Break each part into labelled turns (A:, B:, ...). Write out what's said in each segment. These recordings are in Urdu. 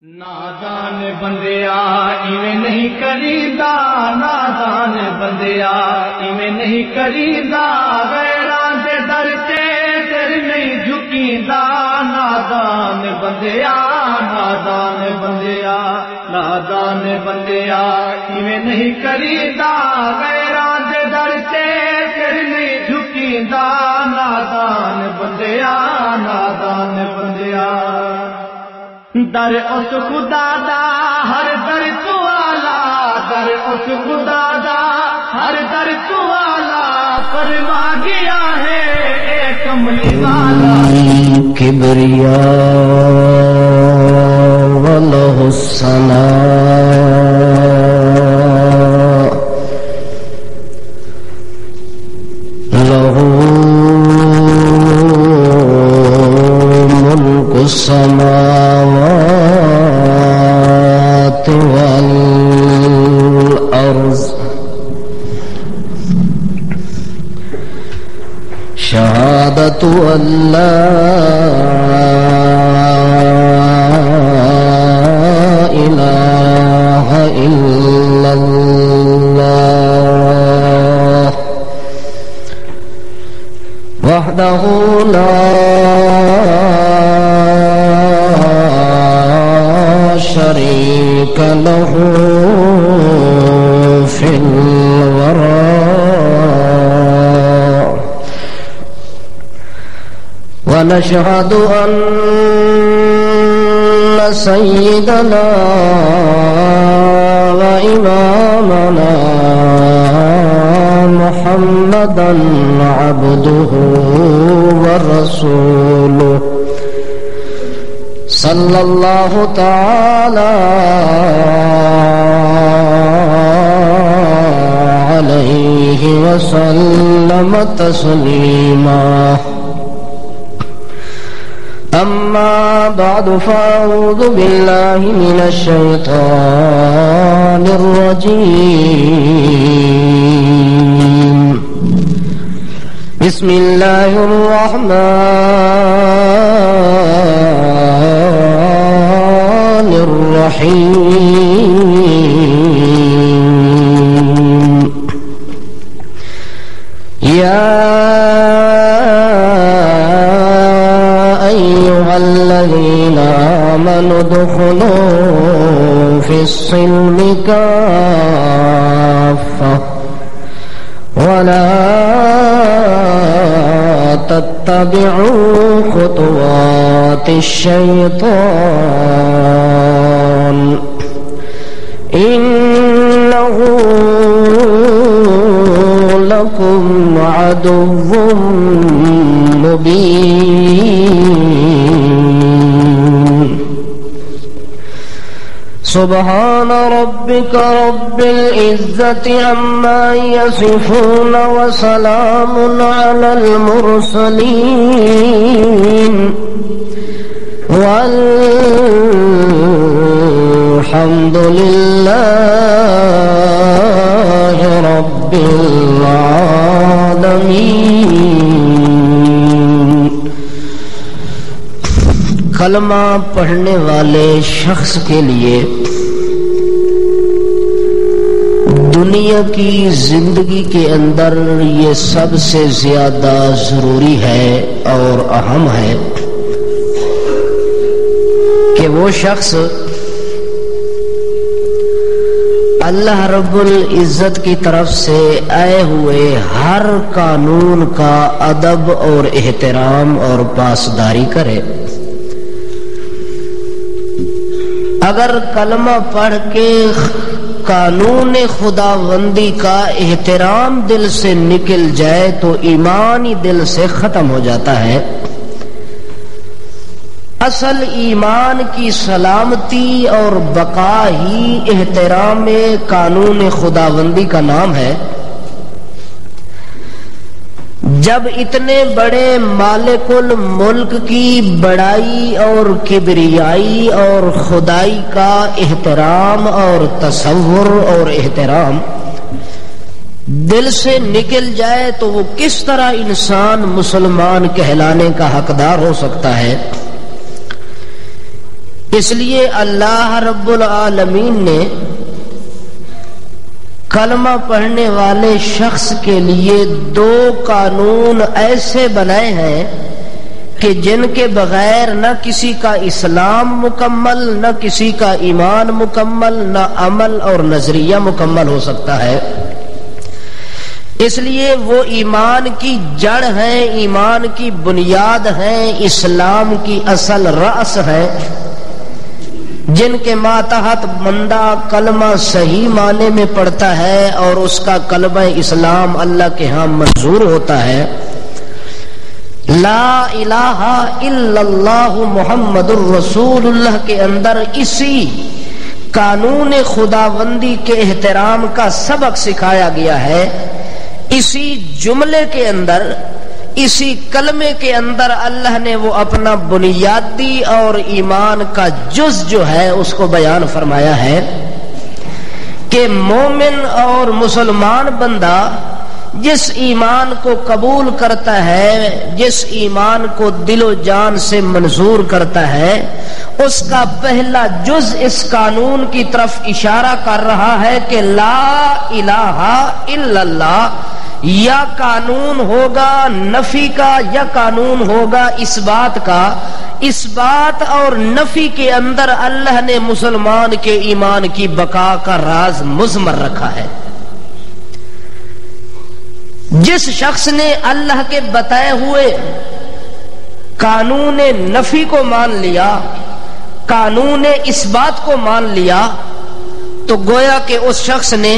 A: نادان بندیا ایویں نہیں کریدا، نادان بندیا ایویں نہیں کریدا، غیراں دے در تے سر نہیں جھکیندا، نادان بندیا نادان بندیا نادان بندیا ایویں نہیں کریدا، غیراں دے در تے سر نہیں جھکیندا، نادان بندیا نادان بندیا در اس خدا دا ہر در تو آلہ، در اس خدا دا ہر در تو آلہ، فرما گیا ہے ایک کملی والا
B: کبریاء وله الثناء له ملک السماوات والأرض شهادة أن لا إله إلا الله وحده لا شريك له في الوراء ونشهد أن سيدنا وإمامنا محمدا عبده ورسوله صلى الله تعالى عليه وسلم تسليما. أما بعد فأعوذ بالله من الشيطان الرجيم. بسم الله الرحمن الرحيم. يا أيها الذين آمنوا ادخلوا في السلم كافة ولا تتبعوا خطوات الشيطان إنه لكم عدو مبين. سبحان ربك رب العزة عما يصفون وسلام على المرسلين والحمد لله رب العالمين. کلمہ پڑھنے والے شخص کے لیے دنیا کی زندگی کے اندر یہ سب سے زیادہ ضروری ہے اور اہم ہے کہ وہ شخص اللہ رب العزت کی طرف سے آئے ہوئے ہر قانون کا ادب اور احترام اور پاسداری کرے. اگر کلمہ پڑھ کے قانون خداوندی کا احترام دل سے نکل جائے تو ایمان ہی دل سے ختم ہو جاتا ہے. اصل ایمان کی سلامتی اور بقا ہی احترام قانون خداوندی کا نام ہے. جب اتنے بڑے مالک الملک کی بڑائی اور کبریائی اور خدائی کا احترام اور تصور اور احترام دل سے نکل جائے تو وہ کس طرح انسان مسلمان کہلانے کا حقدار ہو سکتا ہے؟ اس لیے اللہ رب العالمین نے کلمہ پڑھنے والے شخص کے لیے 2 قانون ایسے بنائے ہیں کہ جن کے بغیر نہ کسی کا اسلام مکمل، نہ کسی کا ایمان مکمل، نہ عمل اور نظریہ مکمل ہو سکتا ہے۔ اس لیے وہ ایمان کی جڑ ہیں، ایمان کی بنیاد ہیں، اسلام کی اصل رأس ہے، جن کے ماتحت بندہ کلمہ صحیح معنی میں پڑھتا ہے اور اس کا کلمہ اسلام اللہ کے ہاں منظور ہوتا ہے۔ لا الہ الا اللہ محمد الرسول اللہ کے اندر اسی قانون خداوندی کے احترام کا سبق سکھایا گیا ہے۔ اسی جملے کے اندر، اسی کلمے کے اندر اللہ نے وہ اپنا بنیادی اور ایمان کا جز جو ہے اس کو بیان فرمایا ہے کہ مومن اور مسلمان بندہ جس ایمان کو قبول کرتا ہے، جس ایمان کو دل و جان سے منظور کرتا ہے، اس کا پہلا جز اس قانون کی طرف اشارہ کر رہا ہے کہ لا الہ الا اللہ، یا قانون ہوگا نفی کا یا قانون ہوگا اس بات کا۔ اس بات اور نفی کے اندر اللہ نے مسلمان کے ایمان کی بقا کا راز مضمر رکھا ہے۔ جس شخص نے اللہ کے بتائے ہوئے قانون نفی کو مان لیا، قانون اس بات کو مان لیا، تو گویا کہ اس شخص نے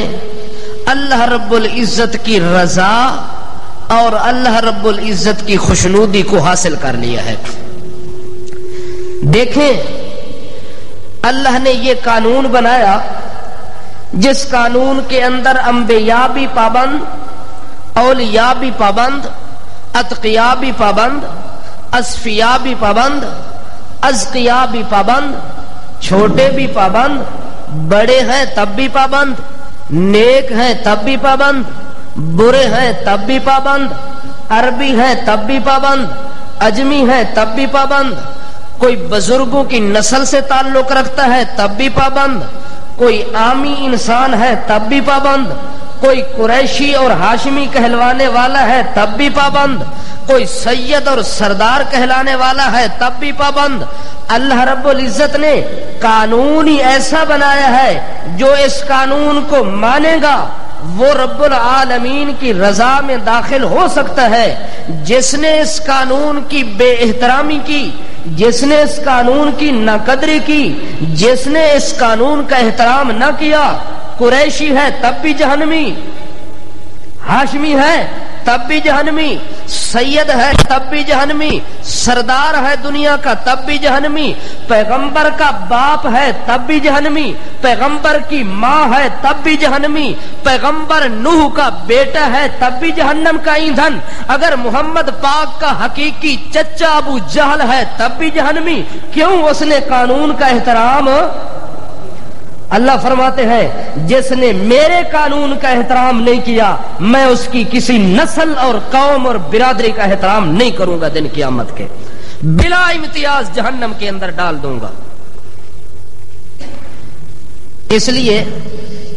B: اللہ رب العزت کی رضا اور اللہ رب العزت کی خوشنودی کو حاصل کر لیا ہے۔ دیکھیں، اللہ نے یہ قانون بنایا جس قانون کے اندر انبیاء بھی پابند، اولیاء بھی پابند، اتقیاء بھی پابند، اصفیاء بھی پابند، ازکیاء بھی پابند، چھوٹے بھی پابند، بڑے ہیں تب بھی پابند، نیک ہیں تب بھی پابند، برے ہیں تب بھی پابند، عربی ہیں تب بھی پابند، اجمی ہیں تب بھی پابند، کوئی بزرگوں کی نسل سے تعلق رکھتا ہے تب بھی پابند، کوئی عامی انسان ہے تب بھی پابند، کوئی قریشی اور ہاشمی کہلوانے والا ہے تب بھی پابند، کوئی سید اور سردار کہلانے والا ہے تب بھی پابند۔ اللہ رب العزت نے قانون ہی ایسا بنایا ہے جو اس قانون کو مانے گا وہ رب العالمین کی رضا میں داخل ہو سکتا ہے۔ جس نے اس قانون کی بے احترامی کی، جس نے اس قانون کی ناقدری کی، جس نے اس قانون کا احترام نہ کیا، قریشی ہے تب بھی جہنمی، ہاشمی ہے تب بھی جہنمی، سید ہے تب بھی جہنمی، سردار ہے دنیا کا تب بھی جہنمی، پیغمبر کا باپ ہے تب بھی جہنمی، پیغمبر کی ماں ہے تب بھی جہنمی، پیغمبر نوح کا بیٹا ہے تب بھی جہنم کا ایندھن، اگر محمد پاک کا حقیقی چچا ابو جہل ہے تب بھی جہنمی۔ کیوں؟ اس نے قانون کا احترام، اللہ فرماتے ہیں جس نے میرے قانون کا احترام نہیں کیا میں اس کی کسی نسل اور قوم اور برادری کا احترام نہیں کروں گا، دن قیامت کے بلا امتیاز جہنم کے اندر ڈال دوں گا۔ اس لیے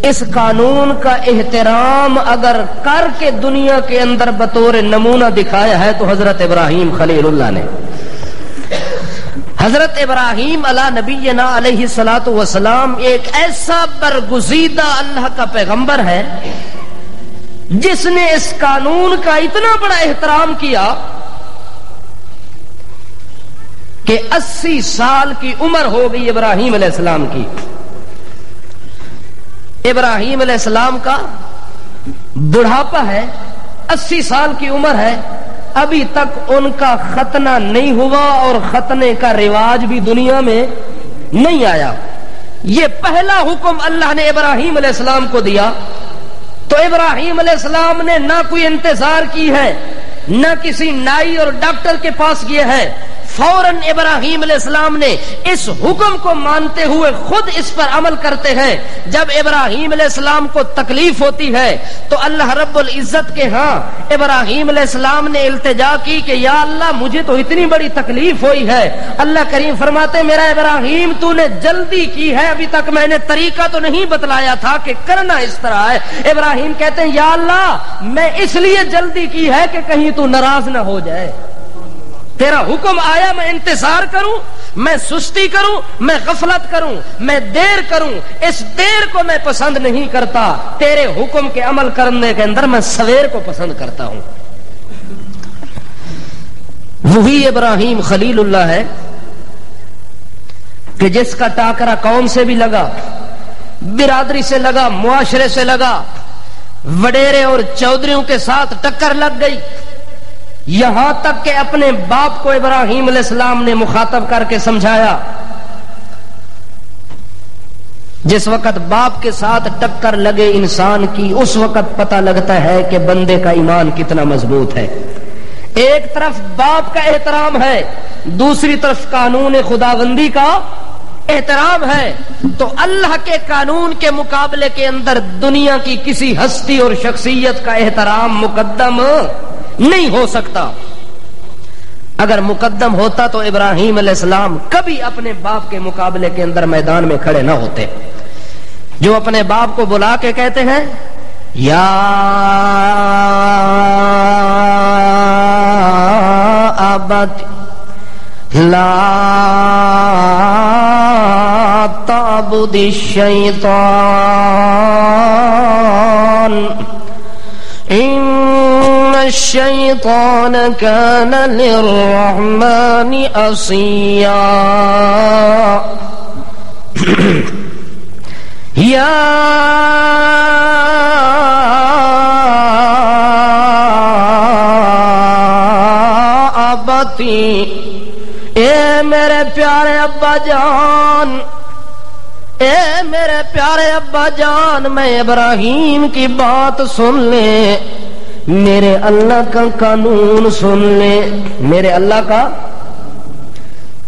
B: اس قانون کا احترام اگر کر کے دنیا کے اندر بطور نمونہ دکھایا ہے تو حضرت ابراہیم خلیل اللہ نے۔ حضرت ابراہیم علی نبینا علیہ الصلوۃ والسلام ایک ایسا برگزیدہ اللہ کا پیغمبر ہے جس نے اس قانون کا اتنا بڑا احترام کیا کہ 80 سال کی عمر ہو گئی ابراہیم علیہ السلام کی۔ ابراہیم علیہ السلام کا بڑھاپا ہے، 80 سال کی عمر ہے، ابھی تک ان کا ختنہ نہیں ہوا اور ختنے کا رواج بھی دنیا میں نہیں آیا۔ یہ پہلا حکم اللہ نے ابراہیم علیہ السلام کو دیا تو ابراہیم علیہ السلام نے نہ کوئی انتظار کی ہے، نہ کسی نائی اور ڈاکٹر کے پاس گئے ہے، فوراً ابراہیم علیہ السلام نے اس حکم کو مانتے ہوئے خود اس پر عمل کرتے ہیں۔ جب ابراہیم علیہ السلام کو تکلیف ہوتی ہے تو اللہ رب العزت کے ہاں ابراہیم علیہ السلام نے التجا کی کہ یا اللہ مجھے تو اتنی بڑی تکلیف ہوئی ہے۔ اللہ کریم فرماتے میرا ابراہیم تو نے جلدی کی ہے، ابھی تک میں نے طریقہ تو نہیں بتلایا تھا کہ کرنا اس طرح ہے۔ ابراہیم کہتے ہیں یا اللہ میں اس لیے جلدی کی ہے کہ کہیں تو ناراض نہ ہو جائے، تیرا حکم آیا میں انتظار کروں، میں سستی کروں، میں غفلت کروں، میں دیر کروں، اس دیر کو میں پسند نہیں کرتا، تیرے حکم کے عمل کرنے کے اندر میں سویر کو پسند کرتا ہوں۔ وہی ابراہیم خلیل اللہ ہے کہ جس کا ٹاکرا قوم سے بھی لگا، برادری سے لگا، معاشرے سے لگا، وڈیرے اور چودھریوں کے ساتھ ٹکر لگ گئی، یہاں تک کہ اپنے باپ کو ابراہیم علیہ السلام نے مخاطب کر کے سمجھایا۔ جس وقت باپ کے ساتھ ٹکر لگے انسان کی، اس وقت پتہ لگتا ہے کہ بندے کا ایمان کتنا مضبوط ہے۔ ایک طرف باپ کا احترام ہے، دوسری طرف قانون خداوندی کا احترام ہے، تو اللہ کے قانون کے مقابلے کے اندر دنیا کی کسی ہستی اور شخصیت کا احترام مقدم نہیں ہو سکتا۔ اگر مقدم ہوتا تو ابراہیم علیہ السلام کبھی اپنے باپ کے مقابلے کے اندر میدان میں کھڑے نہ ہوتے۔ جو اپنے باپ کو بلا کے کہتے ہیں یا ابت لا تعبد الشیطان ان الشیطان کان للرحمن عصیا یا ابتی اے میرے پیارے ابا جان، اے میرے پیارے ابا جان، میں ابراہیم کی بات سن لے، میرے اللہ کا قانون سن لے۔ میرے اللہ کا،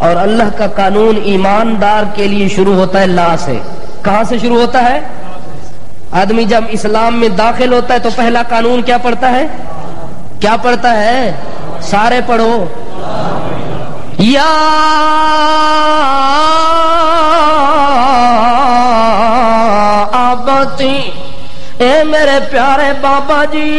B: اور اللہ کا قانون ایماندار کے لیے شروع ہوتا ہے لا سے۔ کہاں سے شروع ہوتا ہے؟ آدمی جب اسلام میں داخل ہوتا ہے تو پہلا قانون کیا پڑھتا ہے؟ کیا پڑھتا ہے؟ سارے پڑھو، یا آبتی، اے میرے پیارے بابا جی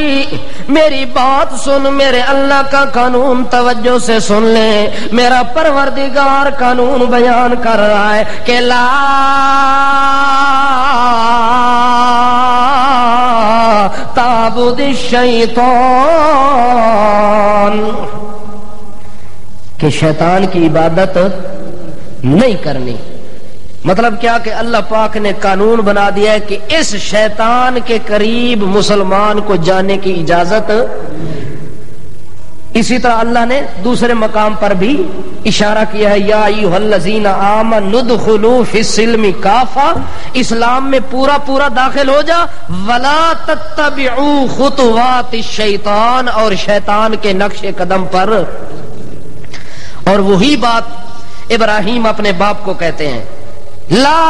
B: میری بات سن، میرے اللہ کا قانون توجہ سے سن لے۔ میرا پروردگار قانون بیان کر رہا ہے کہ لا تعبد الشیطان، کہ شیطان کی عبادت نہیں کرنی۔ مطلب کیا کہ اللہ پاک نے قانون بنا دیا ہے کہ اس شیطان کے قریب مسلمان کو جانے کی اجازت۔ اسی طرح اللہ نے دوسرے مقام پر بھی اشارہ کیا ہے یا ایھا الذین آمنوا ادخلوا فی السلم کافہ، اسلام میں پورا پورا داخل ہو جا، ولا تتبعوا خطوات الشیطان، اور شیطان کے نقش قدم پر۔ اور وہی بات ابراہیم اپنے باپ کو کہتے ہیں لا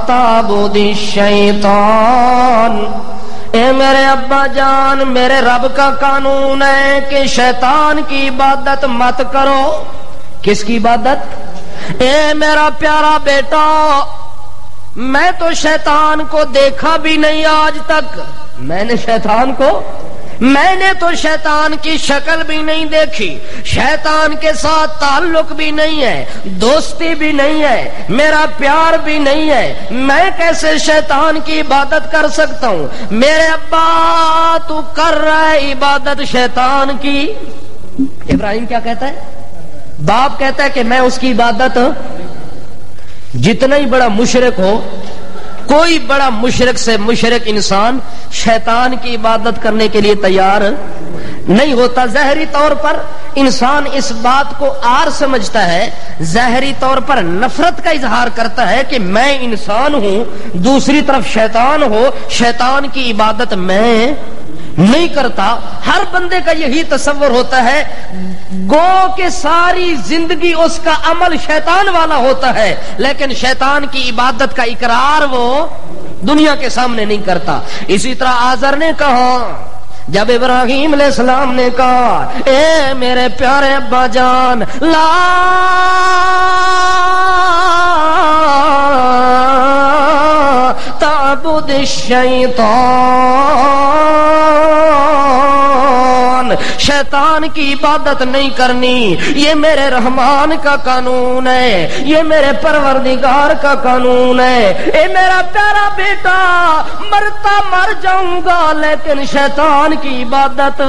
B: تعبد الشیطان، اے میرے ابا جان میرے رب کا قانون ہے کہ شیطان کی عبادت مت کرو۔ کس کی عبادت؟ اے میرا پیارا بیٹا میں تو شیطان کو دیکھا بھی نہیں آج تک، میں نے تو شیطان کی شکل بھی نہیں دیکھی، شیطان کے ساتھ تعلق بھی نہیں ہے، دوستی بھی نہیں ہے، میرا پیار بھی نہیں ہے، میں کیسے شیطان کی عبادت کر سکتا ہوں؟ میرے ابا تو کر رہا ہے عبادت شیطان کی۔ ابراہیم کیا کہتا ہے؟ باپ کہتا ہے کہ میں اس کی عبادت، جتنا ہی بڑا مشرک ہو، کوئی بڑا مشرک سے مشرک انسان شیطان کی عبادت کرنے کے لیے تیار نہیں ہوتا۔ ظاہری طور پر انسان اس بات کو عار سمجھتا ہے، ظاہری طور پر نفرت کا اظہار کرتا ہے کہ میں انسان ہوں، دوسری طرف شیطان ہو، شیطان کی عبادت میں نہیں کرتا. ہر بندے کا یہی تصور ہوتا ہے گو کہ ساری زندگی اس کا عمل شیطان والا ہوتا ہے، لیکن شیطان کی عبادت کا اقرار وہ دنیا کے سامنے نہیں کرتا. اسی طرح آزر نے کہا جب ابراہیم علیہ السلام نے کہا اے میرے پیارے ابا جان لا تعبد الشیطان، شیطان کی عبادت نہیں کرنی، یہ میرے رحمان کا قانون ہے، یہ میرے پروردگار کا قانون ہے. اے میرا پیارا بیٹا مرتا مر جاؤں گا لیکن شیطان کی عبادت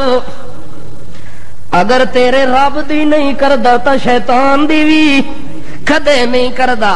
B: اگر تیرے رب دی نہیں کردا تا شیطان دی بھی کدے نہیں کردا.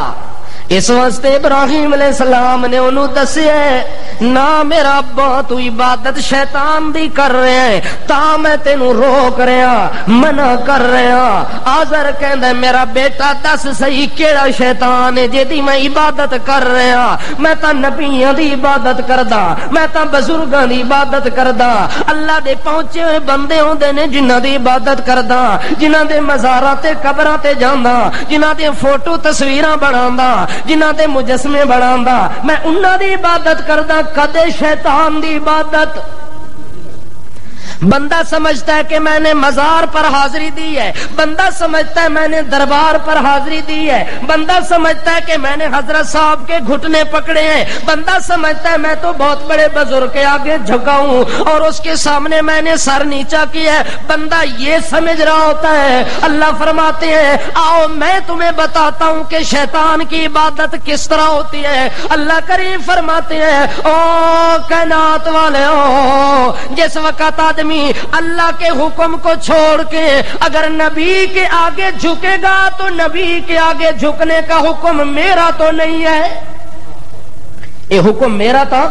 B: اس واسطے ابراہیم علیہ السلام نے انہوں دسیا نہ میرا ابا تو عبادت شیطان دی کر رہے ہیں تا میں تینوں روک رہا منع کر رہا. آزر کہندا میرا بیٹا دس صحیح کیڑا شیطان ہے جے دی میں عبادت کر رہا؟ میں تا نبیاں دی عبادت کردا، میں تا بزرگاں دی عبادت کردا، اللہ دے پہنچے ہوئے بندے ہوندے نے جنہاں دی عبادت کردا، جنہاں دے مزاراں تے قبراں تے جاندا، جنہاں دے فوٹو تصویراں بناوندا، جنہاں دے مجسمے بناوندا، میں انہاں دی عبادت کردا، کدے شیطان دی عبادت. بندہ سمجھتا ہے کہ میں نے مزار پر حاضری دی ہے، بندہ سمجھتا ہے میں نے دربار پر حاضری دی ہے، بندہ سمجھتا ہے کہ میں نے حضرت صاحب کے گھٹنے پکڑے ہیں، بندہ سمجھتا ہے میں تو بہت بڑے بزرگ کے آگے جھکا ہوں اور اس کے سامنے میں نے سر نیچا کیا ہے. بندہ یہ سمجھ رہا ہوتا ہے. اللہ فرماتے ہیں آؤ میں تمہیں بتاتا ہوں کہ شیطان کی عبادت کس طرح ہوتی ہے. اللہ کریم فرماتے ہیں او کائنات والے او، جس وقت آدمی اللہ کے حکم کو چھوڑ کے اگر نبی کے آگے جھکے گا تو نبی کے آگے جھکنے کا حکم میرا تو نہیں ہے، یہ حکم میرا تھا.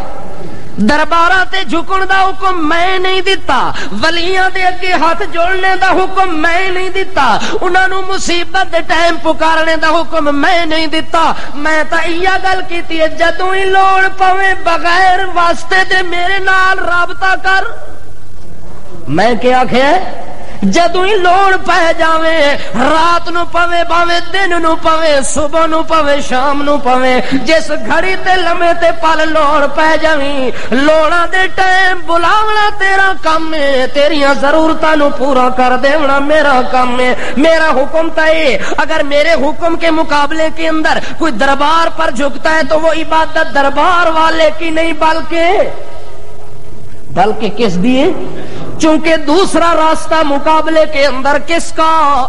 B: درباراں تے جھکن دا حکم میں نہیں دیتا، ولیاں دے اگے ہاتھ جوڑنے دا حکم میں نہیں دیتا، انہاں نوں مصیبت دے ٹائم پکارنے دا حکم میں نہیں دیتا. میں تا ایہ گل کیتی ہے جدوں ہی لوڑ پوے بغیر واسطے دے میرے نال رابطہ کر. میں کیا آخیا جدوں ہی لوڑ پہ جاوے رات نو پوے باوے دن نو پوے صبح نو پوے شام نو پوے جس گھڑی تے لمے تے پل لوڑ پہ جاویں لوڑاں دے ٹائم بلاونا تیرا کام ہے، تیریاں ضرورتاں نو پورا کر دیونا میرا کام ہے. میرا حکم تا ہے اگر میرے حکم کے مقابلے کے اندر کوئی دربار پر جھکتا ہے تو وہ عبادت دربار والے کی نہیں بلکہ کس دیے، چونکہ دوسرا راستہ مقابلے کے اندر کس کا،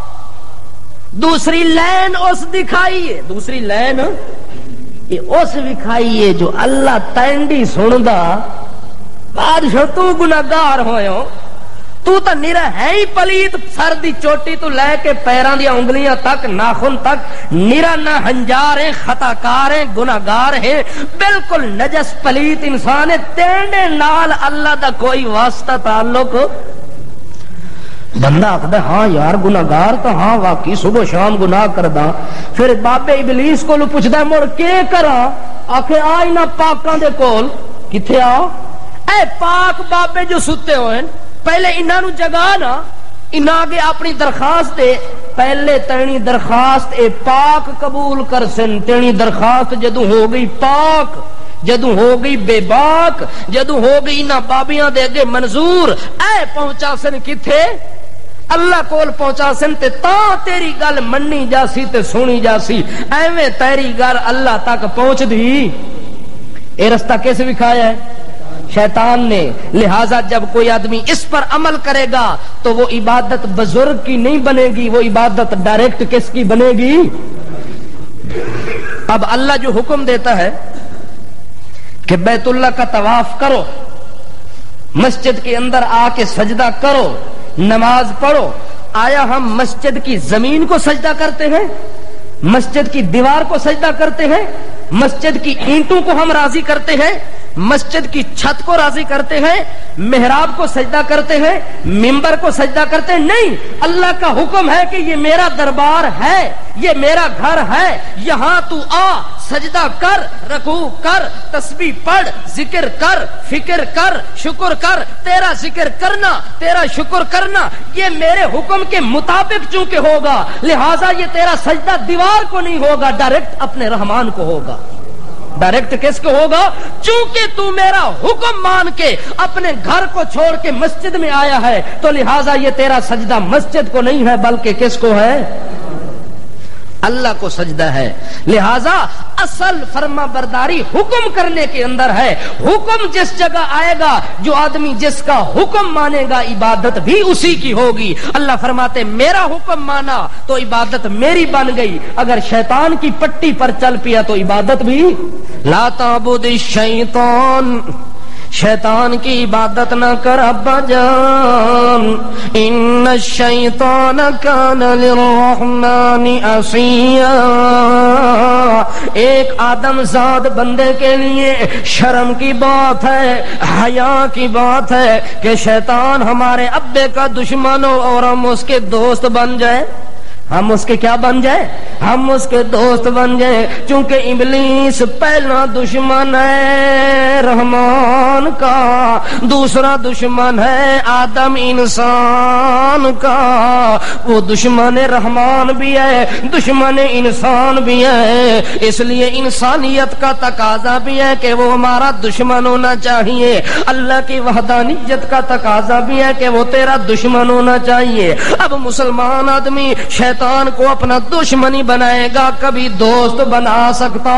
B: دوسری لین اس دکھائی ہے، دوسری لین یہ اس دکھائی ہے جو اللہ تینڈی سندا بادشاہ تو گناہگار ہوئے ہو، تو تا نرا ہے ہی پلیت، سر دی چوٹی تو لے کے پیران دی انگلیاں تک ناخن تک نرا نہ ہنجار ہیں، خطاکار ہیں، گناہگار ہیں، بالکل نجس پلیت انسان ہے. تیرے نال اللہ دا کوئی واسطہ تعلق. بندہ آخدا ہاں یار گناہگار تو ہاں واقعی صبح شام گناہ کردا. پھر بابے ابلیس کو پوچھدا مڑ کے کرا، آکھے آئی نہ پاکاں دے کول. کتھے آ اے پاک بابے جو ستے ہوئے پہلے انہاں نو جگا نا، انہاں آگے اپنی درخواست دے، پہلے تینی درخواست اے پاک قبول کر سن. تینی درخواست جدوں ہو گئی پاک، جدوں ہو گئی بے باک، جدوں ہو گئی نہ بابیاں دے اگے منظور، اے پہنچا سن کتھے اللہ کول پہنچا سن تے تا تیری گل مننی جاسی تے سنی جاسی. ایویں تیری گل اللہ تک پہنچ دی. اے رستہ کیسے دکھایا ہے؟ شیطان نے. لہذا جب کوئی آدمی اس پر عمل کرے گا تو وہ عبادت بزرگ کی نہیں بنے گی، وہ عبادت ڈائریکٹ کس کی بنے گی؟ اب اللہ جو حکم دیتا ہے کہ بیت اللہ کا طواف کرو، مسجد کے اندر آ کے سجدہ کرو، نماز پڑھو، آیا ہم مسجد کی زمین کو سجدہ کرتے ہیں، مسجد کی دیوار کو سجدہ کرتے ہیں، مسجد کی اینٹوں کو ہم راضی کرتے ہیں، مسجد کی چھت کو راضی کرتے ہیں, محراب کو سجدہ کرتے ہیں, منبر کو سجدہ کرتے ہیں. نہیں, اللہ کا حکم ہے کہ یہ میرا دربار ہے, یہ میرا گھر ہے, یہاں تو آ, سجدہ کر, رکوع کر, تسبیح پڑھ, ذکر کر, فکر کر, شکر کر. تیرا ذکر کرنا, تیرا شکر کرنا یہ میرے حکم کے مطابق چونکہ ہوگا, لہذا یہ تیرا سجدہ دیوار کو نہیں ہوگا, ڈائریکٹ اپنے رحمان کو ہوگا. ڈائریکٹ کس کو ہوگا؟ چونکہ تو میرا حکم مان کے اپنے گھر کو چھوڑ کے مسجد میں آیا ہے, تو لہذا یہ تیرا سجدہ مسجد کو نہیں ہے بلکہ کس کو ہے؟ اللہ کو سجدہ ہے. لہذا اصل فرما برداری حکم کرنے کے اندر ہے. حکم جس جگہ آئے گا, جو آدمی جس کا حکم مانے گا, عبادت بھی اسی کی ہوگی. اللہ فرماتے میرا حکم مانا تو عبادت میری بن گئی, اگر شیطان کی پٹی پر چل پیا تو عبادت بھی. لا تعبد الشیطان, شیطان کی عبادت نہ کر ابا جان, ان الشیطان کان للرحمن عصیا. ایک آدم زاد بندے کے لیے شرم کی بات ہے, حیا کی بات ہے کہ شیطان ہمارے ابے کا دشمن ہو اور ہم اس کے دوست بن جائیں. ہم اس کے کیا بن جائیں؟ ہم اس کے دوست بن جائیں. چونکہ ابلیس پہلا دشمن ہے رحمان کا, دوسرا دشمن ہے آدم انسان کا. وہ دشمن رحمان بھی ہے, دشمن انسان بھی ہے. اس لیے انسانیت کا تقاضا بھی ہے کہ وہ ہمارا دشمن ہونا چاہیے. اللہ کی وحدانیت کا تقاضا بھی ہے کہ وہ تیرا دشمن ہونا چاہیے. اب مسلمان آدمی شیطان کو اپنا دشمنی بنائے گا, کبھی دوست بنا سکتا؟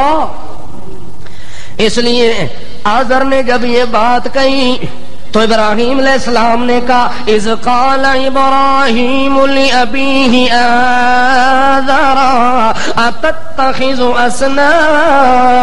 B: اس لیے آزر نے جب یہ بات کہی تو ابراہیم علیہ السلام نے کہا اذ قال ابراہیم لأبیہ آذر اتتخذ اصناما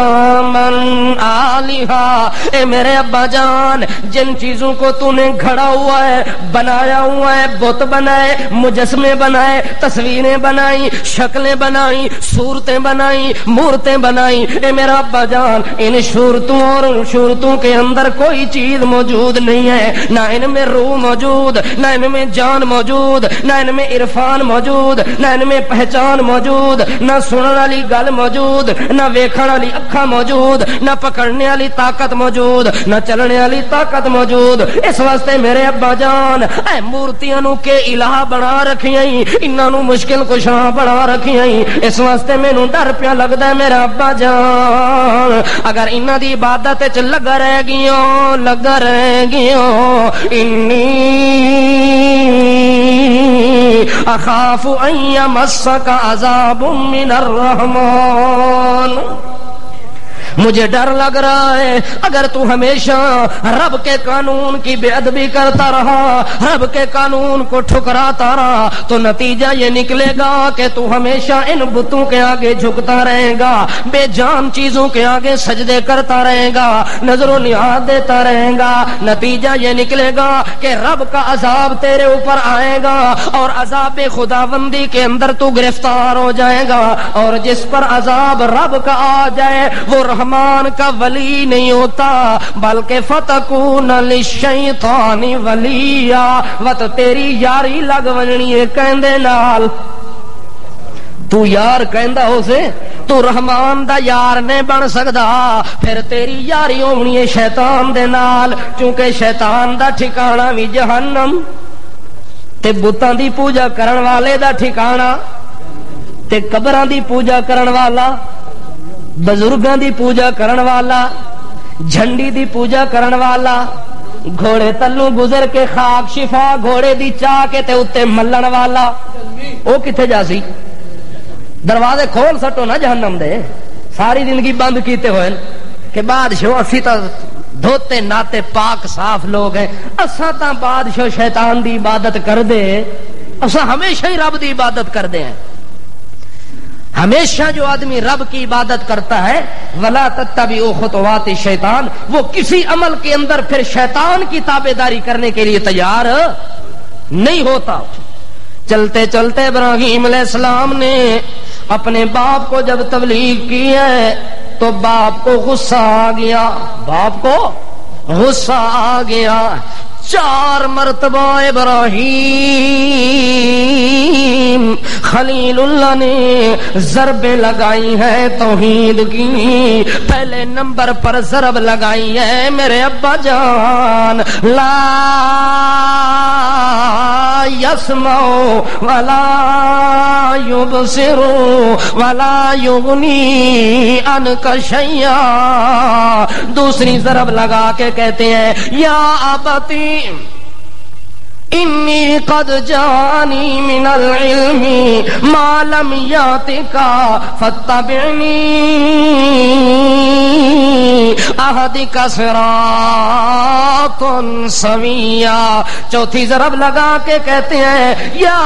B: آلہا. اے میرے ابا جان, جن چیزوں کو تو نے گھڑا ہوا ہے, بنایا ہوا ہے, بت بنائے, مجسمے بنائے, تصویریں بنائی, شکلیں بنائی, صورتیں بنائی, مورتیں بنائی, اے میرا ابا جان, ان صورتوں اور ان صورتوں کے اندر کوئی چیز موجود نہیں ہے, نہ ان میں روح موجود, نہ ان میں جان موجود, نہ ان میں عرفان موجود, نہ ان میں پہچان موجود, نہ سننے والی گل موجود, نہ ویکھن والی اکھاں موجود, نہ پکڑنے والی طاقت موجود, نہ چلنے والی طاقت موجود. اس واسطے میرے ابا جان اے مورتیاں نو کے الہ بنا رکھیاں, انہاں نو مشکل کشاں بنا رکھیاں. اس واسطے مینوں ڈر پیا لگدا ہے میرا ابا جان, اگر انہاں دی عبادت وچ لگا رہ گیاں انی اخاف ان یمسک عذاب من الرحمن. مجھے ڈر لگ رہا ہے اگر تو ہمیشہ رب کے قانون کی بے ادبی کرتا رہا, رب کے قانون کو ٹھکراتا رہا, تو نتیجہ یہ نکلے گا کہ تو ہمیشہ ان بتوں کے آگے جھکتا رہے گا, بے جان چیزوں کے آگے سجدے کرتا رہے گا, نظر و نیاز دیتا رہے گا. نتیجہ یہ نکلے گا کہ رب کا عذاب تیرے اوپر آئے گا اور عذاب خداوندی کے اندر تو گرفتار ہو جائے گا. اور جس پر عذاب رب کا آ جائے وہ رحمان کا ولی نہیں ہوتا بلکہ فتکون للشیطان ولیا. وت تیری یاری لگ ونی ہے کہندے نال, تو یار کہندا ہو سے تو رحمان دا یار نہیں بن سکدا, پھر تیری یاری ہونی ہے شیطان دے نال. کیونکہ شیطان دا ٹھکانہ بھی جہنم, تے بتاں دی پوجا کرن والے دا ٹھکانہ تے قبراں دی پوجا کرن والا, بزرگاں دی پوجا کرن والا, جھنڈی دی پوجا کرن والا, گھوڑے تلوں گزر کے خاک شفا گھوڑے دی چاہ کے تے اتے ملن والا, او کتھے جا سی؟ دروازے کھول سٹو نا جہنم دے. ساری زندگی بند کیتے ہوئے کہ بادشاہ اسی تا دھوتے ناتے پاک صاف لوگ ہیں, اساں تا بادشاہ شیطان دی عبادت کر دے, اساں ہمیشہ ہی رب دی عبادت کر دے ہیں. ہمیشہ جو آدمی رب کی عبادت کرتا ہے ولا تتبعوا خطوات الشیطان, وہ کسی عمل کے اندر پھر شیطان کی تابعداری کرنے کے لیے تیار نہیں ہوتا. چلتے چلتے ابراہیم علیہ السلام نے اپنے باپ کو جب تبلیغ کی ہے تو باپ کو غصہ آ گیا، باپ کو غصہ آ گیا. 4 مرتبہ ابراہیم خلیل اللہ نے ضربیں لگائی ہیں توحید کی. پہلے نمبر پر ضرب لگائی ہے میرے ابا جان، لا یسمع ولا یبصر ولا یغنی عنک شیئا. دوسری ضرب لگا کے کہتے ہیں یا ابتی انی قد جانی من العلم ما لم یاتک فاتبعنی اہدک صراطا سویا. چوتھی ضرب لگا کے کہتے ہیں یا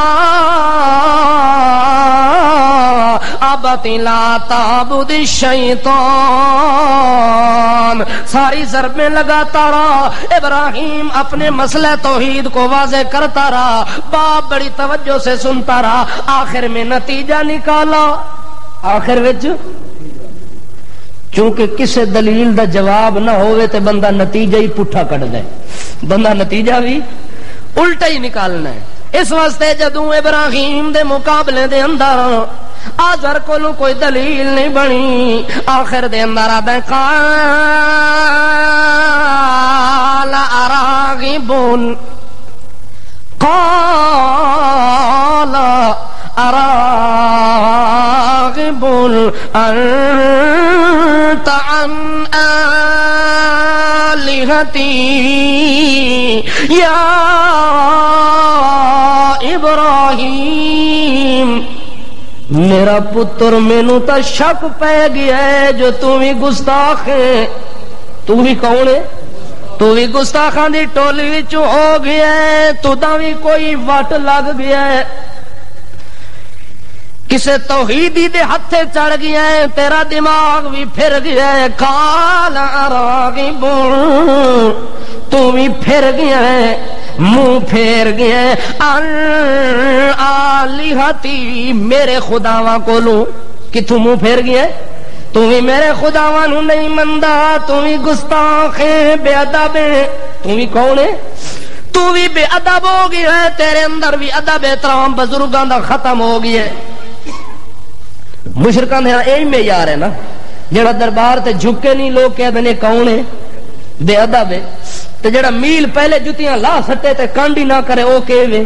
B: ابت لا تعبد الشیطان. ساری ضربیں لگاتا رہا ابراہیم، اپنے مسئلہ توحید کو واضح کرتا رہا. باپ بڑی توجہ سے سنتا رہا. آخر میں نتیجہ نکالا. آخر وچ چونکہ کسے دلیل دا جواب نہ ہوئے تے بندہ نتیجہ ہی پٹھا کٹ دے، بندہ نتیجہ بھی الٹا ہی نکالنا ہے. اس واسطے جدوں ابراہیم دے مقابلے دے اندر آزر کولوں کوئی دلیل نہیں بنی، آخر دے اندر آدھے قال اراغبون قال اراغب انت عن آلہتی یا ابراہیم. میرا پتر مینوں تا شک پہ گیا ہے جو تو بھی گستاخ ہے. تو بھی کون ہے؟ تو بھی گستاخاں دی ٹولی وچ ہو گیا ہے. تو دا بھی کوئی وٹ لگ گیا ہے، کسے توحیدی دے ہتھے چڑھ گیا ہے، تیرا دماغ بھی پھر گیا ہے. قال راغب، تو بھی پھر گیا ہے، منہ پھیر گیا ہے. آلہتی، میرے خداواں کولوں کتھوں منہ پھیر گیا ہے؟ تو بھی میرے خداواں نوں نہیں مندا، تو بھی گستاخ ہے، بے ادب ہے. تو بھی کون ہے؟ تو بھی بے ادب ہو گیا ہے. تیرے اندر بھی ادب احترام بزرگاں دا ختم ہو گیا ہے. مشرکاں دا یہی معیار ہے نا، جڑا دربار تے جھکے نہیں لوگ کہتے ہیں کون ہے؟ بے ادب ہے. تے جڑا میل پہلے جتیاں لا سٹے تے کانڈی نہ کرے او کیویں؟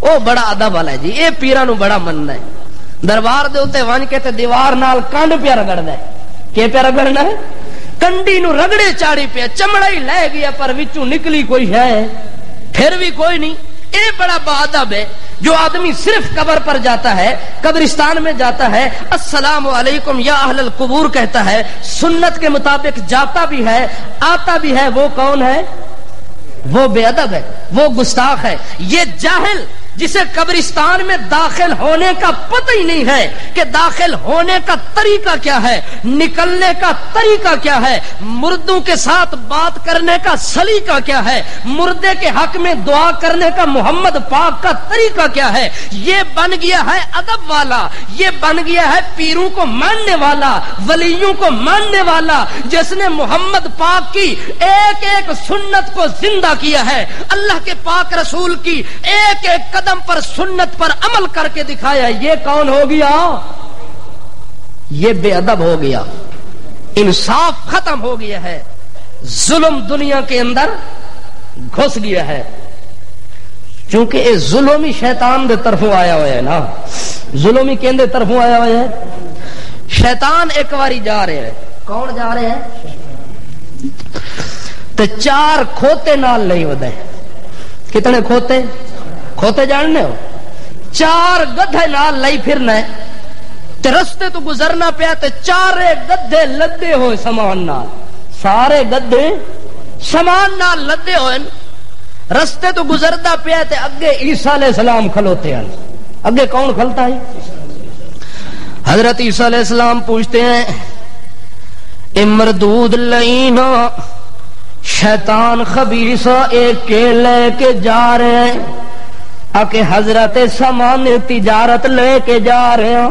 B: او بڑا ادب والا ہے جی. اے پیراں نوں بڑا مننا ہے. دربار دے اوتے ون کے تے دیوار نال کنڈ پیا رگڑدا ہے. کی پیا رگڑنا ہے؟ کنڈی نو رگڑے چاڑی پیا، چمڑا ہی لے گیا پر وچوں نکلی کوئی ہے پھر بھی کوئی نہیں. اے بڑا بادب ہے. جو آدمی صرف قبر پر جاتا ہے، قبرستان میں جاتا ہے، السلام علیکم یا اہل القبور کہتا ہے، سنت کے مطابق جاتا بھی ہے آتا بھی ہے، وہ کون ہے؟ وہ بے ادب ہے، وہ گستاخ ہے. یہ جاہل جسے قبرستان میں داخل ہونے کا پتہ ہی نہیں ہے کہ داخل ہونے کا طریقہ کیا ہے، نکلنے کا طریقہ کیا ہے، مردوں کے ساتھ بات کرنے کا سلیقہ کیا ہے، مردے کے حق میں دعا کرنے کا محمد پاک کا طریقہ کیا ہے، یہ بن گیا ہے ادب والا، یہ بن گیا ہے پیروں کو ماننے والا، ولیوں کو ماننے والا، جس نے محمد پاک کی ایک ایک سنت کو زندہ کیا ہے، اللہ کے پاک رسول کی ایک ایک قدم پر سنت پر عمل کر کے دکھایا. یہ کون ہو گیا؟ یہ بے ادب ہو گیا. انصاف ختم ہو گیا ہے. ظلم دنیا کے اندر گھس گیا ہے. چونکہ یہ ظلم ہی شیطان دے طرفوں آیا ہوا ہے نا. ظلم ہی کہندے طرفوں آیا ہوا ہے. شیطان ایک باری جا رہے ہیں. کون جا رہے ہیں؟ تے 4 کھوتے نال نہیں ودے. کتنے کھوتے؟ کھوتے جاننے ہو؟ 4 گدھے نال لئی پھرنا ہے تے رستے تو گزرنا پیا تے 4 گدھے لدے ہوئے سامان نال. سارے گدھے سامان نال لدے ہوئے. رستے تو گزردا پیا تے اگے عیسیٰ علیہ السلام کھلوتے ہیں. اگے کون کھلتا ہے؟ حضرت عیسیٰ علیہ السلام پوچھتے ہیں اے مردود لعینا، شیطان خبیثہ ایک کے لے کے جا رہے ہیں کہ حضرت سامان تجارت لے کے جا رہے ہیں.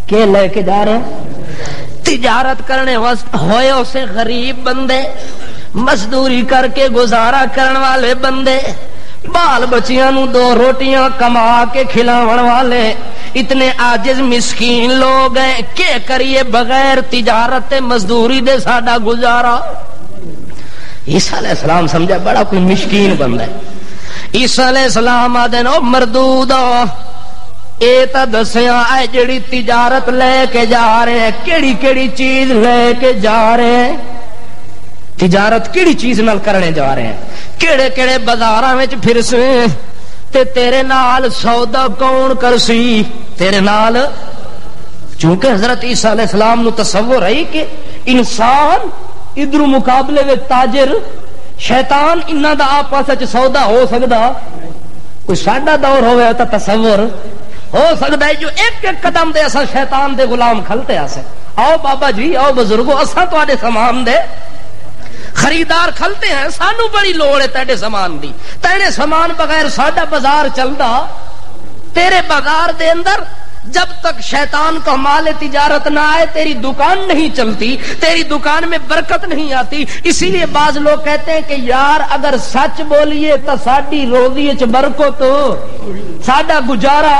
B: کہ لے کے جا رہے ہیں؟ تجارت کرنے ہوئے اسے غریب بندے، مزدوری کر کے گزارا کرنے والے بندے، بال بچیاں نو 2 روٹیاں کما کے کھلاون والے اتنے عاجز مسکین لوگ ہیں کہ کریے بغیر تجارت مزدوری دے ساڈا گزارا۔ عیسیٰ علیہ السلام سمجھا بڑا کوئی مسکین بندہ ہے۔ عیسیٰ علیہ السلام آدھے نو مردودا اے تا دسیاں اے جڑی تجارت لے کے جا رہے ہیں کیڑی کیڑی چیز لے کے جا رہے ہیں، تجارت کیڑی چیز نال کرنے جا رہے ہیں، کیڑے کیڑے بازاراں وچ پھرسے تے تیرے نال سودا کون کرسی تیرے نال؟ چونکہ حضرت عیسیٰ علیہ السلام نو تصور ہے کہ انسان ادھر مقابلے وچ تاجر شیطان انہاں دا آپس وچ سودا ہو سکدا؟ کوئی ساڈا دور ہوئے تا تصور ہو سکتا ہے جو ایک ایک قدم دے اساں شیطان دے غلام کھلتے آسے، آؤ بابا جی آؤ بزرگو اساں تواڈے سامان دے خریدار کھلتے ہیں، سانو بڑی لوڑ ہے تیرے سامان دی، تیرے سامان بغیر ساڈا بازار چلدا؟ تیرے بازار دے اندر جب تک شیطان کا مال تجارت نہ آئے تیری دکان نہیں چلتی، تیری دکان میں برکت نہیں آتی۔ اسی لیے بعض لوگ کہتے ہیں کہ یار اگر سچ بولیے تو ساڈی روزی وچ برکت، ساڈا گزارا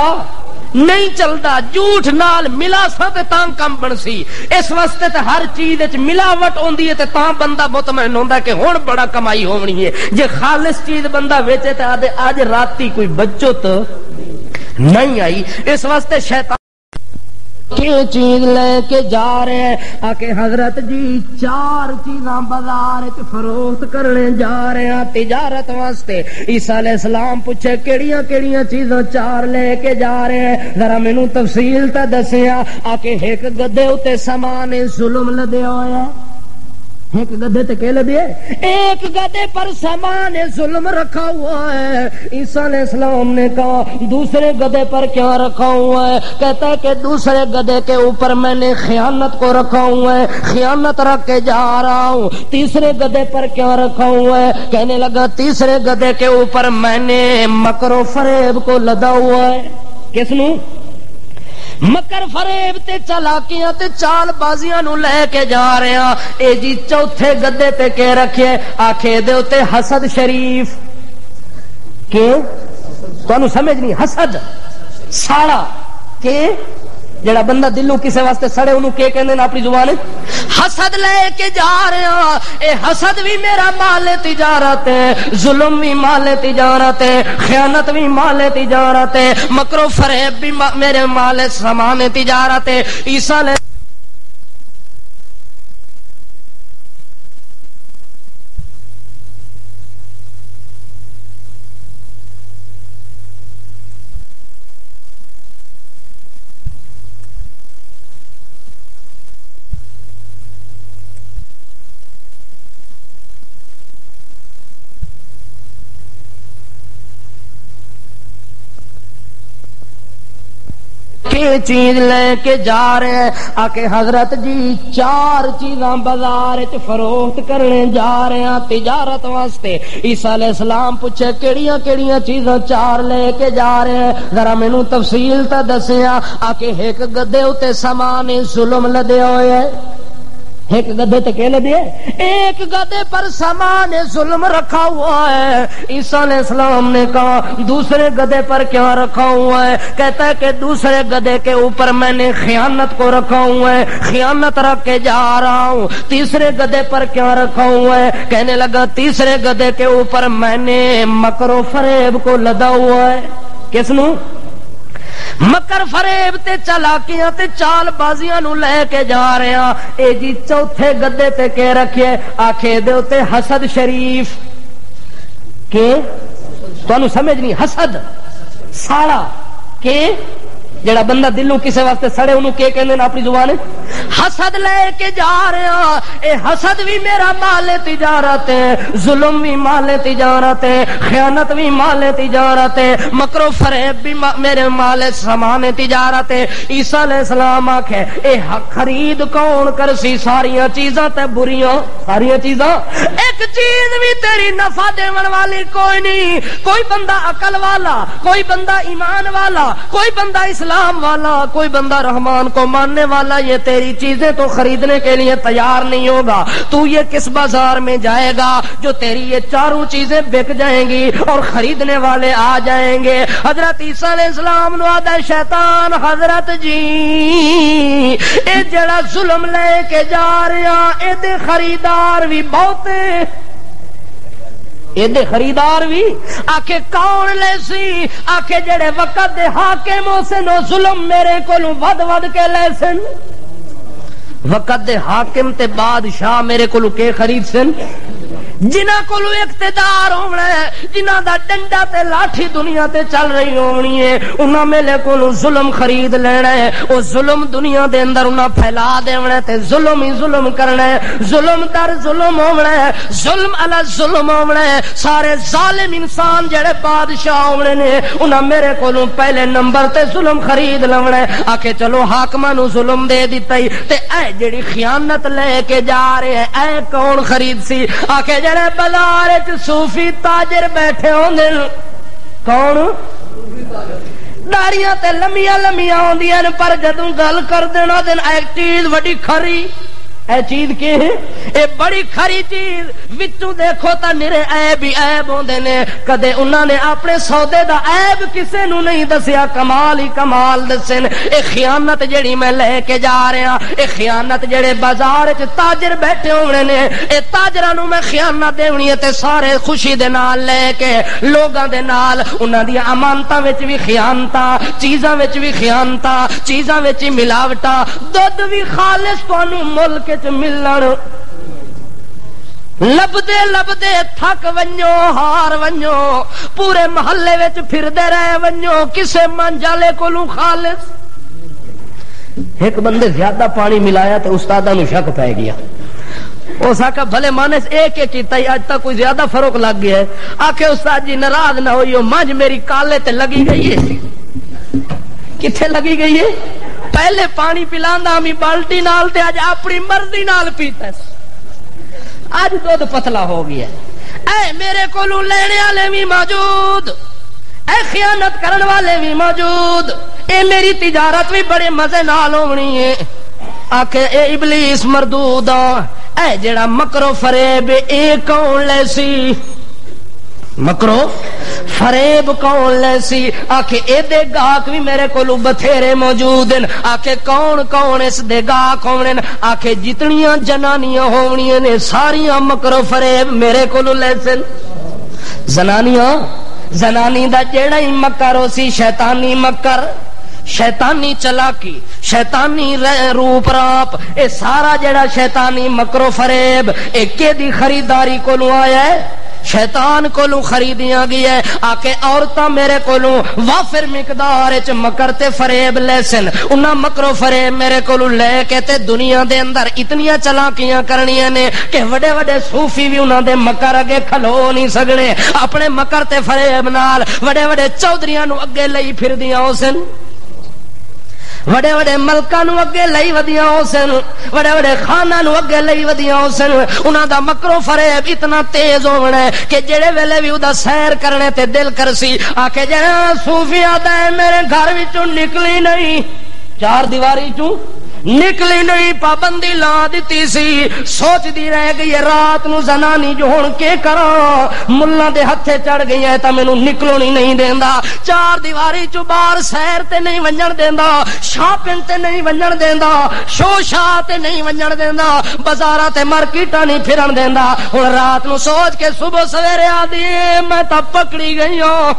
B: نہیں چلتا، جھوٹ نال ملا سا تے تاں کم بنسی۔ اس واسطے تے ہر چیز وچ ملاوٹ ہوندی ہے تے تاں بندہ مطمئن ہوندا ہے کہ ہن بڑا کمائی ہونی ہے۔ جے خالص چیز بندہ ویچے تے آدھے اج راتی کوئی بچت نہیں آئی۔ اس واسطے شیطان کی چیز لے کے جا رہے ہیں آکے حضرت جی 4 چیزاں بازار وچ فروخت کرنے جا رہے ہیں تجارت واسطے۔ عیسیٰ علیہ السلام پوچھے کیڑیاں کیڑیاں چیزاں 4 لے کے جا رہے ہیں، ذرا مینوں تفصیل تے دسیا۔ آکے ایک گدھے اتے سامان ظلم لدے ہوئے، ایک گدھے تے کہ لدے، ایک گدھے پر سامان ظلم رکھا ہوا ہے۔ عیسیٰ علیہ السلام نے کہا دوسرے گدھے پر کیا رکھا ہوا ہے؟ کہتا ہے کہ دوسرے گدھے کے اوپر میں نے خیانت کو رکھا ہوا ہے، خیانت رکھ کے جا رہا ہوں۔ تیسرے گدھے پر کیا رکھا ہوا ہے؟ کہنے لگا تیسرے گدھے کے اوپر میں نے مکر و فریب کو لدا ہوا ہے۔ کس نو؟ مکر فریب تے چالاکیاں تے چال بازیاں نو لے کے جا رہے ہیں۔ اے جی چوتھے گدے تے کے رکھے آکھے دے تے حسد شریف کے تانوں سمجھ نہیں، حسد ساڑا کے جڑا بندہ دلوں کسے واسطے سڑے انہوں کے کہندے نے اپنی زبان حسد لے کے جا رہے ہیں۔ اے حسد بھی میرا مال تجارت ہے، ظلم بھی مال تجارت ہے، خیانت بھی مال تجارت ہے، مکر و فریب بھی میرے مال سامان تجارت ہے۔ عیسیٰ نے چیز لے کے جا رہے ہیں آکے حضرت جی 4 چیزاں بازار وچ فروخت کرنے جا رہے ہیں تجارت واسطے۔ عیسیٰ علیہ السلام پوچھے کیڑیاں کیڑیاں چیزاں 4 لے کے جا رہے ہیں، ذرا مینوں تفصیل تے دسیا۔ آکے ایک گدھے اتے سامان ظلم لدے ہوئے، ایک گدھے تے کہ لدے، ایک گدھے پر سامان ظلم رکھا ہوا ہے۔ عیسیٰ علیہ السلام نے کہا دوسرے گدھے پر کیا رکھا ہوا ہے؟ کہتا ہے کہ دوسرے گدھے کے اوپر میں نے خیانت کو رکھا ہوا ہے، خیانت رکھ کے جا رہا ہوں۔ تیسرے گدھے پر کیا رکھا ہوا ہے؟ کہنے لگا تیسرے گدھے کے اوپر میں نے مکر و فریب کو لدا ہوا ہے۔ کس نو؟ مکر فریب تے چالاکیاں تے چال بازیاں نو لے کے جا رہے ہیں۔ اے جی چوتھے گدے تے کے رکھے آکھے دے تے حسد شریف کے تانوں سمجھ نہیں، حسد ساڑا کے جڑا بندہ دلوں کسے واسطے سڑے انہوں کے کہندے نے اپنی زبان حسد لے کے جا رہے ہیں۔ اے حسد بھی میرا مال تجارت ہے، ظلم بھی مال تجارت ہے، خیانت بھی مال تجارت ہے، مکر و فریب بھی میرے مال سامان تجارت ہے۔ عیسیٰ علیہ السلام آکھے اے خرید کون کرسی ساریاں چیزاں تے بریاں ساریاں چیزاں، ایک چیز بھی تیری نفع دیون والی کوئی نہیں۔ کوئی بندہ عقل والا، کوئی بندہ ایمان والا، کوئی بندہ اسلام اسلام والا، کوئی بندہ رحمان کو ماننے والا یہ تیری چیزیں تو خریدنے کے لیے تیار نہیں ہوگا. تو یہ کس بازار میں جائے گا جو تیری یہ چاروں چیزیں بک جائیں گی اور خریدنے والے آ جائیں گے. حضرت عیسیٰ علیہ السلام نو آدھا شیطان حضرت جی اے جڑا ظلم لے کے جا رہا اے دے خریدار بھی بہتے، ایدے خریدار بھی آکے کون لے سی، آکے جڑے وقت دے حاکم ہو سن او ظلم میرے کولوں ود ود کے لے سن. وقت دے حاکم تے بادشاہ میرے کولوں کے خرید سن؟ جنہاں کولوں اقتدار ہونا ہے، جنہاں دا ڈنڈا تے لاٹھی دنیا تے چل رہی ہونی ہے، انہاں میرے کولوں ظلم خرید لینا ہے. او ظلم دنیا دے اندر انہاں پھیلا دینا ہے تے ظلم ہی ظلم کرنا ہے. ظلم در ظلم ہونا ہے، ظلم علی ظلم ہونا ہے. سارے ظالم انسان جڑے بادشاہ ہونے نے انہاں میرے کولوں پہلے نمبر تے ظلم خرید لینا ہے. آکے چلو حاکماں نو ظلم دے دتا ہی تے اے جڑی خیانت لے کے جا رہے ہیں اے کون خرید سی؟ آکے جڑے بازار وچ صوفی تاجر بیٹھے ہوندے کون؟ داڑیاں تے لمیاں لمیاں ہوندیاں پر جدوں گل کر دینا دن ایک چیز وڈی کھری، اے چیز کی ہے؟ اے بڑی کھری چیز وچوں دیکھو تا نرے عیب ہی عیب ہوندے نے. کدے انہاں نے اپنے سودے دا عیب کسے نو نہیں دسیا، کمال ہی کمال دسن. اے خیانت جڑی میں لے کے جا رہا، اے خیانت جڑے بازار وچ تاجر بیٹھے ہونے نے، اے تاجراں نو میں خیانت دیونی ہے تے سارے خوشی دے نال لے کے لوگاں دے نال انہاں دی امانتاں وچ بھی خیانتاں، چیزاں وچ بھی خیانتاں، چیزاں وچ ملاوٹاں. دودھ بھی خالص تانوں ملک ملن لبدے لبدے تھک ونجو، ہار ونجو، پورے محلے وچ پھردے رہے ونجو، کسے منجالے کولوں خالص. ایک بندے زیادہ پانی ملایا تے استاداں نو شک پے گیا. اس آکھا بھلے مانے ایک ایک کیتا ہی اج تک کوئی زیادہ فرق لگ گیا ہے. آکھے استاد جی ناراض نہ ہوئیو، مجھ میری کالے تے لگی گئی ہے. کتھے لگی گئی ہے؟ پہلے پانی پلاندا ہمیں بالٹی نال تے اج اپنی مرضی نال پیتا ہے. اج دودھ پتلا ہو گیا. اے میرے کولوں لینے والے بھی موجود، اے خیانت کرن والے بھی موجود. اے میری تجارت بھی بڑے مزے نال ہونی ہے. آکھے اے ابلیس مردودا، اے جڑا مکرو فریب اے کون لے سی؟ مکرو فریب کون لے سی؟ آکھے اے دے گاہک بھی میرے کولو بتھیرے موجود ہیں. آکھے کون کون اس دے گاہک ہونے؟ آکھے جتنیاں جنانیاں ہونیاں نے ساریاں مکرو فریب میرے کولو لے سن. زنانیاں، زنانی دا جیڑا ہی مکر ہو سی شیطانی مکر، شیطانی چلاکی، شیطانی روپ راپ، اے سارا جیڑا شیطانی مکرو فریب ایک دی خریداری کولو آیا ہے، شیطان کولوں خریدیاں گئی ہے. آکے عورتاں میرے کولوں وافر مقدار وچ مکر تے فریب لے سن. انہاں مکرو فریب میرے کولوں لے کے تے دنیا دے اندر اتنیاں چلاکیاں کرنیاں نے کہ وڈے وڈے صوفی بھی انہاں دے مکر اگے کھلو نہیں سکنے. اپنے مکر تے فریب نال وڈے وڈے چودھریاں نو اگے لئی پھردیاں ہو سن، وڈے وڈے ملکاں نو اگے لئی ودیاں ہو سن، وڈے وڈے خاناں نو اگے لئی ودیاں ہو سن. انہاں دا مکرو فریب اتنا تیز ہونا ہے کہ جڑے ویلے بھی ادا سیر کرنے تے دل کرسی. آکھے جڑا صوفی آدا ہے میرے گھر وچوں نکلی نہیں، چار دیواری چوں نکلی نہیں، پابندی لا دیتی سی. سوچ دی رہ گئی ہے رات نو زنانی جو ہن کے کراں، ملہ دے ہتھے چڑھ گئی ہے تا مینوں نکلونی نہیں دیندا. چار دیواری چوں باہر سیر تے نہیں ونجن دیندا، شاپنگ تے نہیں ونجن دیندا، شو شاہ تے نہیں ونجن دیندا، بازاراں تے مارکیٹاں نہیں پھرن دیندا. ہن رات نو سوچ کے صبح سویرے آدی میں تا پکڑی گئی ہوں.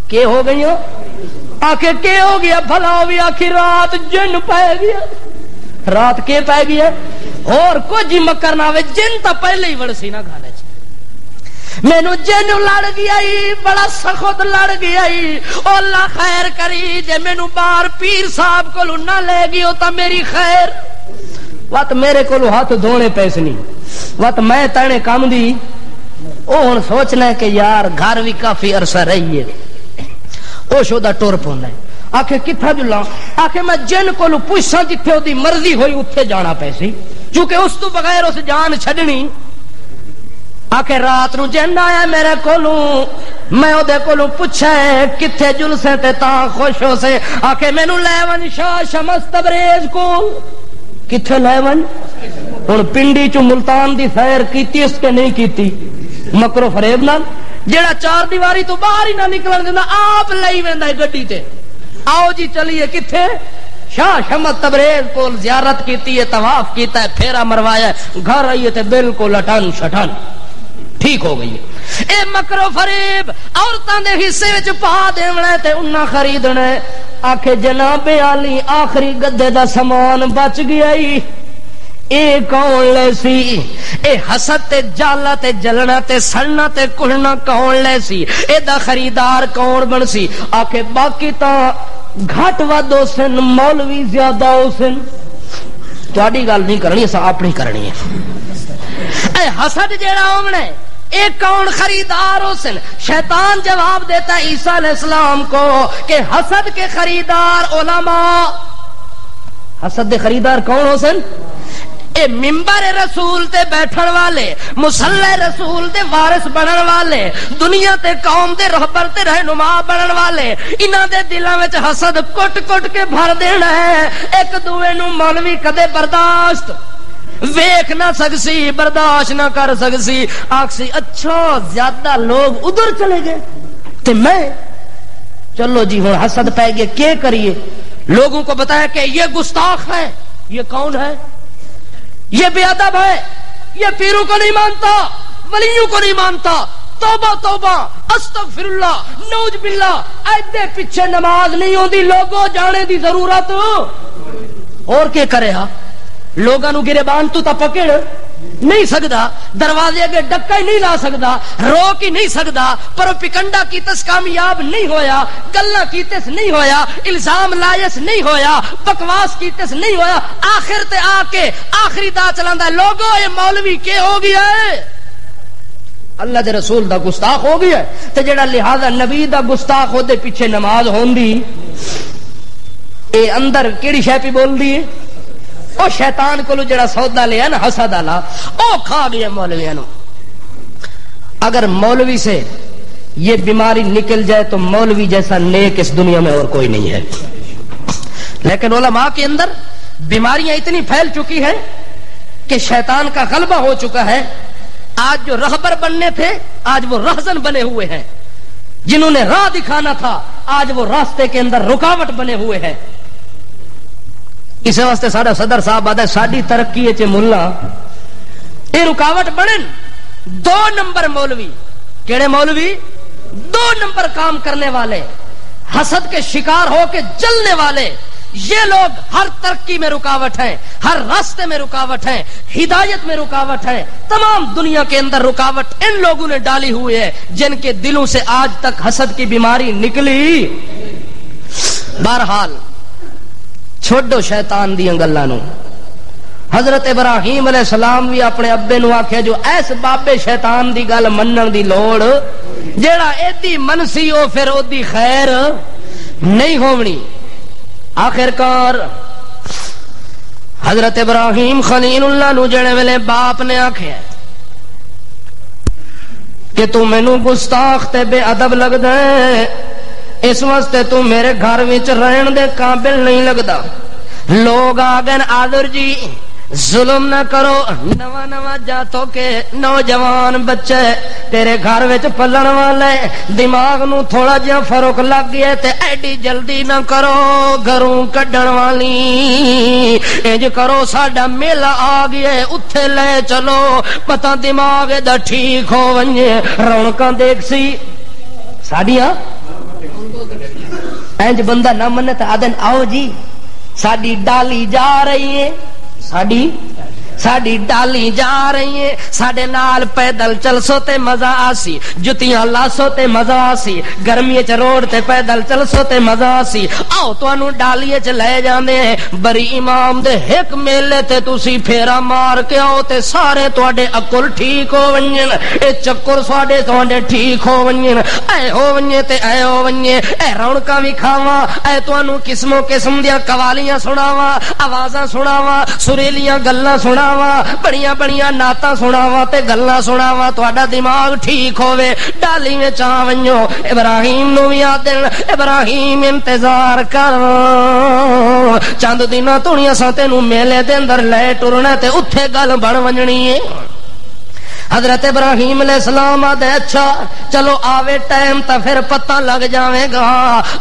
B: کے ہو گئی ہوں؟ آکھے کے ہو گیا بھلا بھی؟ آخی رات جن پہ گیا. رات کے پہ گیا اور کچھ مکر نہ ہوئے، جن تا پہلے ہی وڑسی نہ گھانے چاہے. مینو جن لڑ گیا بڑا سخت لڑ گیا. اللہ خیر کری جے مینو بار پیر صاحب کو نہ لے گی تا میری خیر. وقت میرے کو ہاتھ دھونے پیسے نہیں، وقت میں تنے کام دی. او ہن سوچنا ہے کہ یار گھر بھی کافی عرصہ رہی ہے، او شودا ٹور پوندا ہے. آکھے کتھا جلا؟ آکھے میں جن کولو پوچھاں جتھے اودی مرضی ہوئی اوتھے جانا پیسی، کیونکہ اس تو بغیر اس جان چھڈنی. آکے رات نو جن آیا میرے کولوں میں او دے کولوں پوچھا کتھے جلسے تے تاں خوش ہو سے آکے مینوں لے ون شاہ شمس تبریز کول کتھے لے ون ہن پنڈی چ ملتان دی سیر کیتی اس کے نہیں کیتی مکرو فریب نال جیڑا چار دیواری تو باہر ہی نہ نکلن دیندا آپ لئی ویندا گڈی تے آؤ جی چلیے کتھے شاہ شمس تبریز کول زیارت کیتی ہے طواف کیتا ہے پھیرا مروایا ہے گھر آئیے تے بالکل اٹھن شٹن ٹھیک ہو گئی ہے اے مکرو فریب عورتاں دے حصے وچ پا دیونا تے انہاں خریدنا آکھے جناب علی آخری گدے دا سامان بچ گیا ہی اے کون لے سی اے حسد تے جالا تے جلنا تے سڑنا تے کڑنا کون لے سی اے دا خریدار کون بن سی آکھے باقی تاں گھٹ ود ہو سن مولوی زیادہ ہو سن تہاڈی گل نہیں کرنی اساں اپنی کرنی ہے اے حسد جیڑا ہونا ہے اے کون خریدار ہو سن شیطان جواب دیتا عیسیٰ علیہ السلام کو کہ حسد کے خریدار علماء حسد کے خریدار کون ہو سن اے ممبر رسول تے بیٹھن والے مصلی رسول دے وارث بنن والے دنیا تے قوم دے رہبر تے رہنما بنن والے انہاں دے دلاں وچ حسد کٹ کٹ کے بھر دینا ہے ایک دوے نو مولوی کدے برداشت ویکھ نہ سکسی برداشت نہ کر سکسی آکسی اچھا زیادہ لوگ ادھر چلے گئے تے میں چلو جی ہن حسد پہ گئے کیا کریے لوگوں کو بتایا کہ یہ گستاخ ہے یہ کون ہے یہ بے ادب ہے یہ پیروں کو نہیں مانتا ولیوں کو نہیں مانتا توبہ توبہ استغفر اللہ نعوذ باللہ ایدے پیچھے نماز نہیں ہوندی لوگوں جانے دی ضرورت اور کیا کرے ہاں لوگاں نو گربان تو تا پکڑ نہیں سکدا دروازے اگے ڈکا ہی نہیں لا سکدا روک ہی نہیں سکدا پروپیگنڈا کیتس کامیاب نہیں ہویا گلاں کیتس نہیں ہویا الزام لائس نہیں ہویا بکواس کیتس نہیں ہویا آخر تے آ کے آخری دا چلاندا لوگو یہ مولوی کے ہو گیا ہے اللہ دے رسول دا گستاخ ہو گیا ہے تے جڑا لہذا نبی دا گستاخ ہو دے پیچھے نماز ہوندی اے اندر کیڑی شے پی بول دی او شیطان کو جڑا سودا لیا نا حسد والا او کھا گیا مولویاں نو اگر مولوی سے یہ بیماری نکل جائے تو مولوی جیسا نیک اس دنیا میں اور کوئی نہیں ہے لیکن علماء کے اندر بیماریاں اتنی پھیل چکی ہیں کہ شیطان کا غلبہ ہو چکا ہے آج جو رہبر بننے تھے آج وہ رہزن بنے ہوئے ہیں جنہوں نے راہ دکھانا تھا آج وہ راستے کے اندر رکاوٹ بنے ہوئے ہیں اس واسطے ساڈا صدر صاحب آدھا ساڈی ترقی چ ملا اے رکاوٹ بنن 2 نمبر مولوی کیڑے مولوی 2 نمبر کام کرنے والے حسد کے شکار ہو کے جلنے والے یہ لوگ ہر ترقی میں رکاوٹ ہیں ہر راستے میں رکاوٹ ہیں ہدایت میں رکاوٹ ہے تمام دنیا کے اندر رکاوٹ ان لوگوں نے ڈالی ہوئی ہے جن کے دلوں سے آج تک حسد کی بیماری نکلی بہرحال چھوڑو شیطان دی گلاں نو حضرت ابراہیم علیہ السلام بھی اپنے ابے نو آکھیا جو ایس بابے شیطان دی گل منن دی لوڑ جیڑا ایدی منسی او پھر اودی خیر نہیں ہونی آخرکار حضرت ابراہیم خلیل اللہ نو جڑے ویلے باپ نے آکھیا کہ تو مینوں گستاخ تے بے ادب لگدا ہے اس واسطے تو میرے گھر وچ رہن دے قابل نہیں لگدا لوگ آگن آدر جی ظلم نہ کرو نواں نواں جاتوں کے نوجوان بچے تیرے گھر وچ پلن والے دماغ نو تھوڑا جہا فرق لگ گیا تے ایڈی جلدی نہ کرو گھروں کڈن والی انج کرو ساڈا میلہ آ گیا اتھے لے چلو پتہ دماغ دا ٹھیک ہو ونجے رونقاں دیکھ سی ساڈیاں اینج بندہ نہ منے تے آدن آؤ جی ساڈی ڈالی جا رہی ہے ساڈی ڈالی جا رہی ہے ساڈے نال پیدل چل سو تے مزہ آسی جتیاں لاسو تے مزہ آسی گرمی چ روڈ تے پیدل چل سو تے مزہ آسی آؤ تانوں ڈالی چ لے جاندے ہیں بری امام دے ایک میلے تے تسی پھیرا مار کے آؤ تے سارے تواڈے عقل ٹھیک ہو ونجن اے چکر ساڈے تواڈے ٹھیک ہو ونجن اے ہو ونجے تے اے ہو ونجے اے رونقاں وی کھاواں اے تانوں قسموں قسم دیاں قوالیاں سناواں آوازاں سناواں سریلیاں گلاں سناواں سناواں بڑیاں بڑیاں نعتاں سناواں تے گلاں سناواں تہاڈا دماغ ٹھیک ہوے ڈالی وچ آ ونجو ابراہیم نو وی آدن ابراہیم انتظار کر چند دناں تونی اساں تینوں میلے دے اندر لے ٹرنا تے اوتھے گل بن ونجنی ہے حضرت ابراہیم علیہ السلام آدھے اچھا چلو آوے ٹائم تا پھر پتہ لگ جاوے گا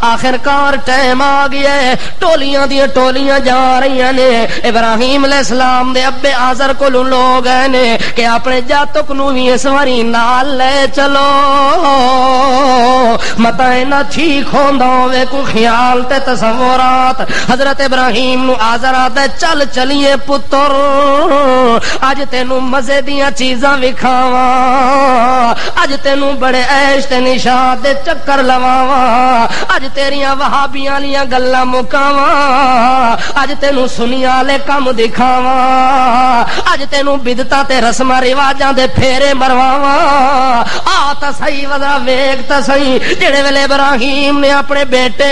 B: آخر کار ٹائم آ گیا ہے ٹولیاں دیا ٹولیاں جا رہی نے ابراہیم علیہ السلام دے ابے آزر کو لوگ نے کہ اپنے جاتک نو بھی اس واری نال لے چلو متا اینا ٹھیک ہوندا ہوے کو خیال تے تصورات حضرت ابراہیم نو آزر آدھے چل چلیے پتر اج تینوں مزے دیاں چیزاں کھاواں اج تینوں بڑے عیش تے نشاط دے چکر لواواں اج تیریاں وہابیاں لیاں گلاں مکاواں اج تینوں سنیاں والے کم دکھاواں اج تینوں بدعتاں تے رسماں رواجاں دے پھیرے مرواواں آ تا صحیح وذرا ویکھ تا صحیح جڑے ویلے ابراہیم نے اپنے بیٹے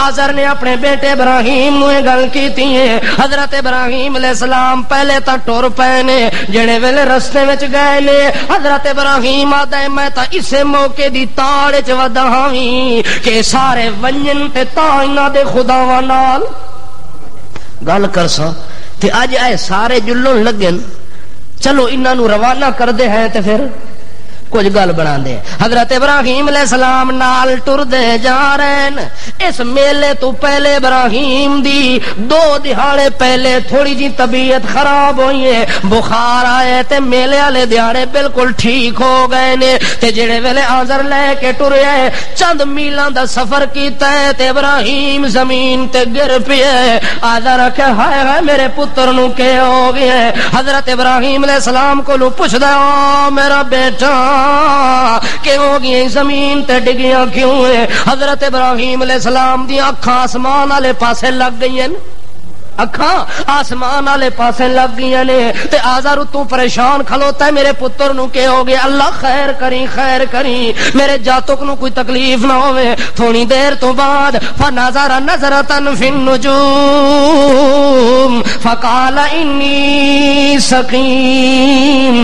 B: آزر نے اپنے بیٹے ابراہیم نو یہ گل کیتی ہے حضرت ابراہیم علیہ السلام پہلے تا ٹر پے نے جڑے ویلے رستے وچ گئے نے حضرت ابراہیم آدھے میں تا اسے موقع دی تاڑ چ وداویں کہ سارے ونجن تے تا انہاں دے خداواں نال گل کرساں تے اج اے سارے جلن لگن چلو انہاں نو روانہ کر دے ہیں تے پھر کچھ گل بنا دے حضرت ابراہیم علیہ السلام نال ٹر دے جا رہے ہیں اس میلے تو پہلے ابراہیم دی 2 دہاڑے پہلے تھوڑی جی طبیعت خراب ہوئی ہے بخار آئے تے میلے والے دیہاڑے بالکل ٹھیک ہو گئے نے تے جڑے ویلے آزر لے کے ٹرے چند میلاں دا سفر کیتا ہے تے ابراہیم زمین تے گر پیا آزر کہ ہائے ہائے میرے پتر نو کہ ہو گیا حضرت ابراہیم علیہ السلام کو لو پوچھدا او میرا بیٹا کہ ہو گئی زمین تے ڈگیاں کیوں ہے حضرت ابراہیم علیہ السلام دی اکھاں آسمان والے پاسے لگ گئی ہیں اکھاں آسمان والے پاسے لگ گئی نے تے آزار تو پریشان کھلوتا ہے میرے پتر نو کہ ہو گیا اللہ خیر کری میرے جاتک نو کوئی تکلیف نہ ہوئے تھوڑی دیر تو بعد فنظر نظرتن فی النجوم فقال انی سقیم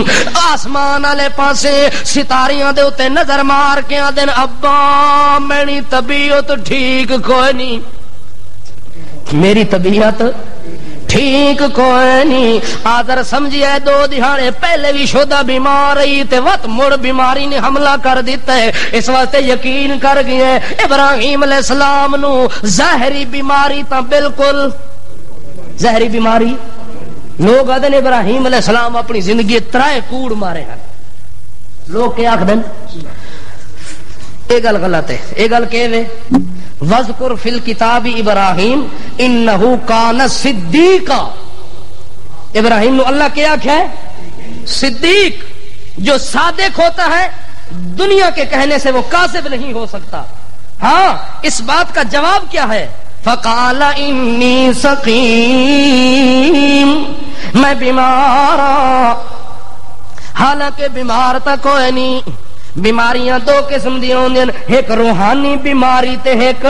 B: آسمان والے پاسے ستاریاں دے اوتے نظر مار کے آدن ابا میری طبیعت ٹھیک کوئی نہیں میری طبیعت ٹھیک کوئی نہیں آدر سمجھئے 2 دہاڑے پہلے بھی شدہ بیمار رہی تے وقت مڑ بیماری نے حملہ کر دیتا ہے اس واسطے یقین کر گئے ابراہیم علیہ السلام نو ظاہری بیماری تا بالکل ظاہری بیماری لوگ آدھن ابراہیم علیہ السلام اپنی زندگی 3 کوڑ مارے ہیں لوگ کیا آخدن یہ گل غلط ہے یہ گل کہ وذکر فی الکتاب ابراہیم انہو کان صدیقا ابراہیم نو اللہ کیا ہے صدیق جو صادق ہوتا ہے دنیا کے کہنے سے وہ کاذب نہیں ہو سکتا ہاں اس بات کا جواب کیا ہے فقال انی سقیم میں بیمار حالانکہ بیمار تا کوئی نہیں بیماریاں 2 قسم دی ہوندیاں ایک روحانی بیماری تے ایک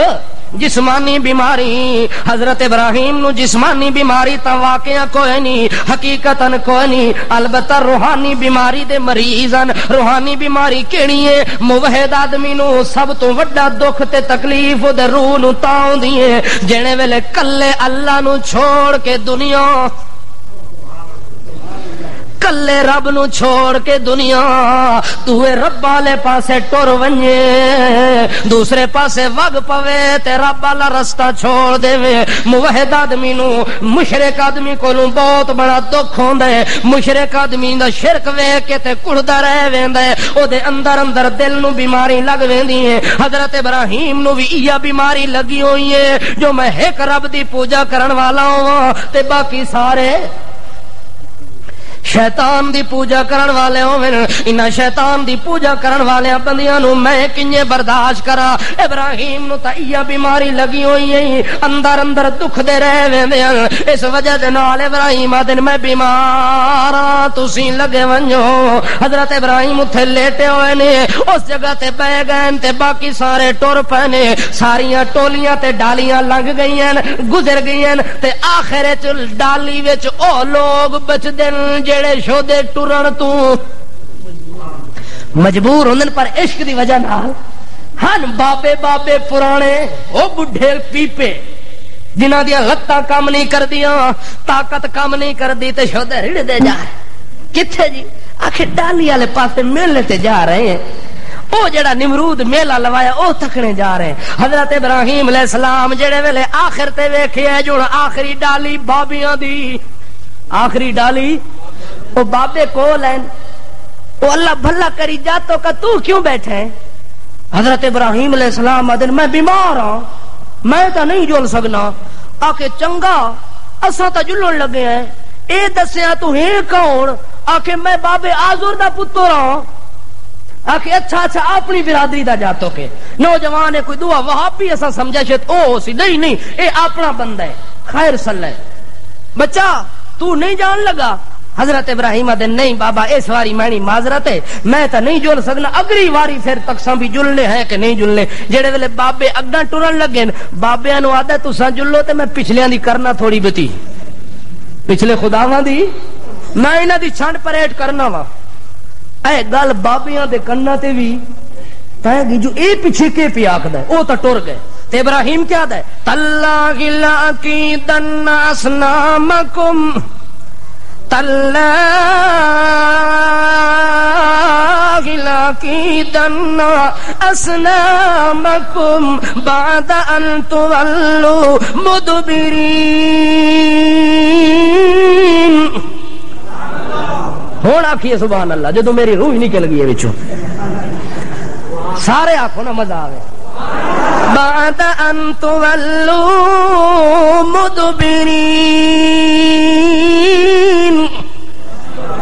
B: جسمانی بیماری حضرت ابراہیم نو جسمانی بیماری تا واقعہ کوئی نہیں حقیقتاً کوئی نہیں البتہ روحانی بیماری دے مریضن روحانی بیماری کیڑی ہے موحد آدمی نو سب تو وڈا دکھ تے تکلیف دے روح نو تا ہوندی ہے جنے ویلے کلے اللہ نو چھوڑ کے دنیا کلے رب نو چھوڑ کے دنیا توے رب والے پاسے ٹر ونجے دوسرے پاسے وگ پوے تے رب والا رستہ چھوڑ دے موحد آدمی نو مشرک آدمی کو بہت بڑا دکھ ہوندا ہے مشرک آدمی دا شرک ویکھ کے تے کڑدا رہ ویندا ہے او دے اندر اندر دل نو بیماری لگ ویندی ہے حضرت ابراہیم نو بھی یہ بیماری لگی ہوئی ہے جو میں ایک رب دی پوجا کرن والا ہوں تے باقی سارے شیطان دی پوجا کرن والے ہوویں انہاں شیطان دی پوجا کرن والے بندیاں نو میں کینے برداشت کراں ابراہیم نو تایا بیماری لگی ہوئی ہے اندر اندر دکھ دے رہے ویندے اس وجہ دے نال ابراہیم آدن میں بیمار ہاں تسی لگے ونجو حضرت ابراہیم اتھے لیٹے ہوئے نے اس جگہ تے بہ گئے تے باقی سارے ٹر پے نے ساریاں ٹولیاں تے ڈالیاں لنگ گئیاں گزر گئیاں تے آخر وچ ڈالی وچ او لوگ بچدے جڑے شودے ٹرن تو مجبور ہوندن پر عشق دی وجہ نال ہن بابے بابے پرانے او بڈھے پیپے جنہاں دیاں لتاں کام نہیں کردیاں طاقت کام نہیں کردی تے شودے رڑ دے جا کتھے جی آخر ڈالی والے پاسے میلے تے جا رہے ہیں او جڑا نمرود میلہ لوایا او تکنے جا رہے ہیں حضرت ابراہیم علیہ السلام جڑے ویلے آخر تے ویکھیا جو آخری ڈالی بابیاں دی آخری ڈالی وہ بابے کول ہیں وہ اللہ بھلا کری جاتوں کا تو کیوں بیٹھے حضرت ابراہیم علیہ السلام آدن میں بیمار ہوں میں تو نہیں جل سکنا آکے چنگا اساں تا جلن لگے ہیں اے دسیا تو ہے کون آکے میں بابے آزور دا پتر ہوں آکے اچھا اچھا اپنی برادری دا جاتوں کے نوجوان ہے کوئی دعا وہاں بھی ایسا سمجھا شاید او سی نہیں اے اپنا بندہ ہے خیر صلی اللہ بچہ تو نہیں جان لگا حضرت ابراہیم آدھے نہیں بابا اس واری مینی معذرت ہے میں تا نہیں جل سکنا اگلی واری پھر تکساں بھی جلنے ہیں کہ نہیں جلنے جڑے ویلے بابے اگاں ٹرن لگے بابیاں نو آدھا تساں جلو تے میں پچھلیاں دی کرنا تھوڑی بتی پچھلے خداواں دی میں انہاں دی چھنڈ پریٹ کرنا وا اے گل بابیاں دے کناں تے وی تے گی جو اے پیچھے کے پی آکھدا ہے او تا ٹر گئے تے ابراہیم کیا دا ہے تاللہ لاکیدن اصنامکم تاللہ لاکیدن اصنامکم بعد ان تولوا مدبرین ہونا آکھیے سبحان اللہ جدو میری روح نکل گئی ہے بچوں سارے آنکھوں نا مزہ آوے بعد ان تولوا مدبرین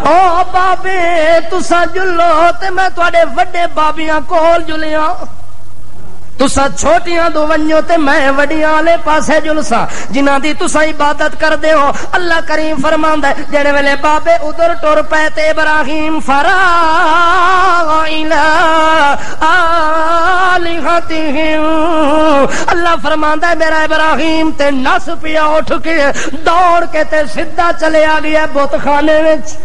B: او بابے تسا جلو تے میں تواڈے وڈے بابیاں کول جلیاں تسا چھوٹیاں دو ونجو تے میں وڈیاں والے پاسے جلسا جنہاں دی تسا عبادت کردے ہو اللہ کریم فرماندا ہے جڑے ویلے بابے ادھر ٹر پے تے ابراہیم فراغ الی الہتہم اللہ فرماندا ہے میرا ابراہیم تے نس پیا اٹھ کے دوڑ کے تے سیدھا چلیا گیا بت خانے وچ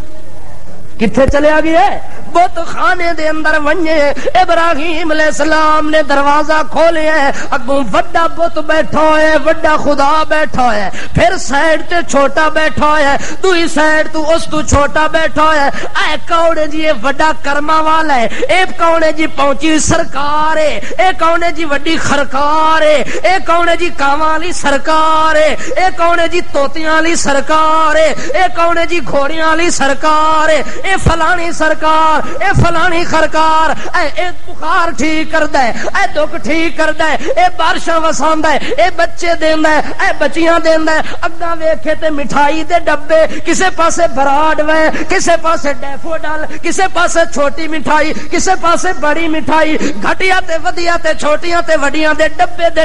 B: کتھے چلیا گیا ہے بت خانے دے اندر ونجے ابراہیم علیہ السلام نے دروازہ کھولے ہے اگوں وڈا بت بیٹھا ہے وڈا خدا بیٹھا ہے پھر سائیڈ تے چھوٹا بیٹھا ہے دوئی سائیڈ تو اس تو چھوٹا بیٹھا ہے اے کون جی یہ وڈا کرما والا ہے اے کون جی پہنچی سرکار ہے اے کون جی وڈی خرکار ہے اے کون جی کاواں والی سرکار ہے اے کون جی توتیاں والی سرکار ہے اے کون جی گھوڑیاں والی سرکار ہے اے فلانی سرکار اے فلانی خرکار اے بخار ٹھیک کردا ہے اے دکھ ٹھیک کردا ہے اے بارشاں وساندا ہے اے بچے دیندا ہے اے بچیاں دیندا ہے اگاں ویکھے تے مٹھائی دے ڈبے کسے پاسے براڈ وے کسے پاسے ڈیفوڈل کسے پاسے چھوٹی مٹھائی کسے پاسے بڑی مٹھائی گھٹیا تے ودیا تے چھوٹیاں تے وڈیاں دے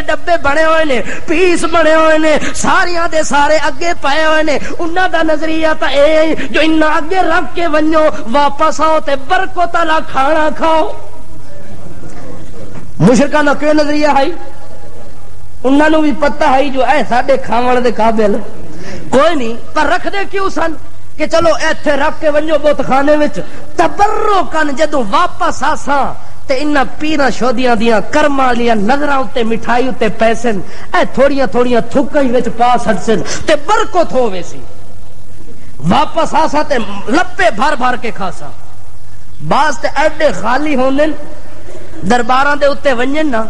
B: ڈبے بنے ہوئے نے پیس بنے ہوئے نے ساریاں دے سارے اگے پائے ہوئے نے انہاں دا نظریہ تا اے جو انہاں اگے رکھ کے ونجو واپس آؤ تے برکت والا کھانا کھاؤ مشرکاں دا کیوں نظریہ ہے انہاں نوں بھی پتہ ہے جو اے ساڈے کھاون دے قابل کوئی نہیں پر رکھ دے کیوں سن کہ چلو ایتھے رکھ کے ونجو بت خانے وچ تبرکن جدوں واپس آساں تے انہاں پیراں شودیاں دیاں کرماں والیاں نظراں تے مٹھائی تے پیسے اے تھوڑیاں تھوڑیاں تھکاں وچ پا چھڈسن تے برکت ہووے سی واپس آسا تے لپے بھر بھر کے کھاسا بعض تے ایڈے خالی ہوندن درباراں دے اوتے ونجن نا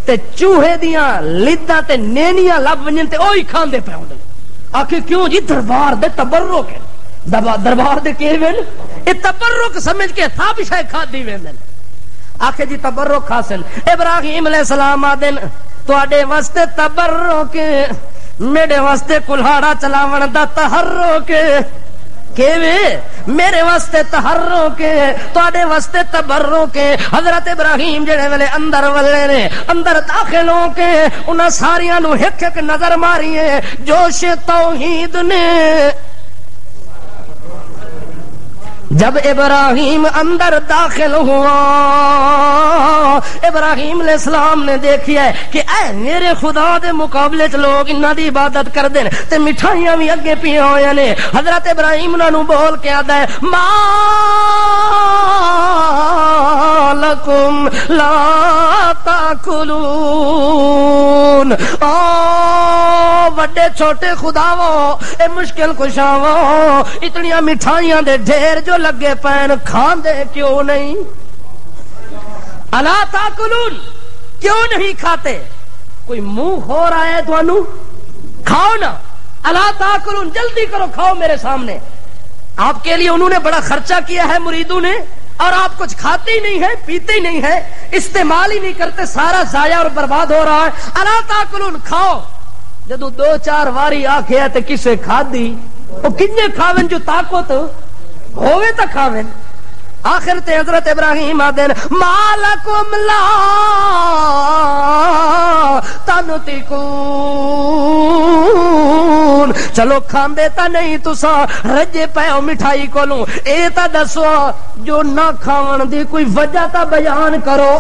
B: تے چوہے دیاں لیداں تے نینیاں لب ونجن تے اوہی کھاندے پے ہوندن آکھے کیوں جی دربار دے تبرک ہے دربار دے کی وین اے تبرک سمجھ کے سب شے کھادی ویندن آکھے جی تبرک کھاسن ابراہیم علیہ السلام آدن تواڈے واسطے تبرک میرے واسطے کلہاڑا چلاون دا تحرک میرے واسطے تحروں کے تواڈے واسطے تبروں کے حضرت ابراہیم جڑے ویلے اندر ولے نے اندر داخل ہو کے انہاں ساریاں نو ایک ایک نظر ماری ہے جوش توحید نے جب ابراہیم اندر داخل ہوا ابراہیم علیہ السلام نے دیکھیا ہے کہ اے میرے خدا دے مقابلے چ لوگ انہاں دی عبادت کردے نے تے مٹھائیاں بھی اگے پیاں ہویاں نے حضرت ابراہیم انہاں نو بول کے آدا ہے ما لکم لا تاکلون وڈے چھوٹے خداو اے مشکل کشاو اتنیاں مٹھائیاں دے ڈھیر جو لگے پین کھان دے کیوں نہیں الا تاکلون کیوں نہیں کھاتے کوئی منہ ہو رہا ہے تو کھاؤ نا الا تاکلون جلدی کرو کھاؤ میرے سامنے آپ کے لیے انہوں نے بڑا خرچہ کیا ہے مریدوں نے اور آپ کچھ کھاتے ہی نہیں ہے پیتے ہی نہیں ہے استعمال ہی نہیں کرتے سارا ضائع اور برباد ہو رہا ہے الا تاکلون کھاؤ جدو دو چار واری آکھیا تے کسے کھادی او کنے کھاون جو طاقت ہوئے تا کھاویں آخر تے حضرت ابراہیم آدین مالکم لا تنطقون چلو کھاندے تا نہیں تسا رجے پیو مٹھائی کولوں اے تا دسو جو نہ کھاون دی کوئی وجہ تا بیان کرو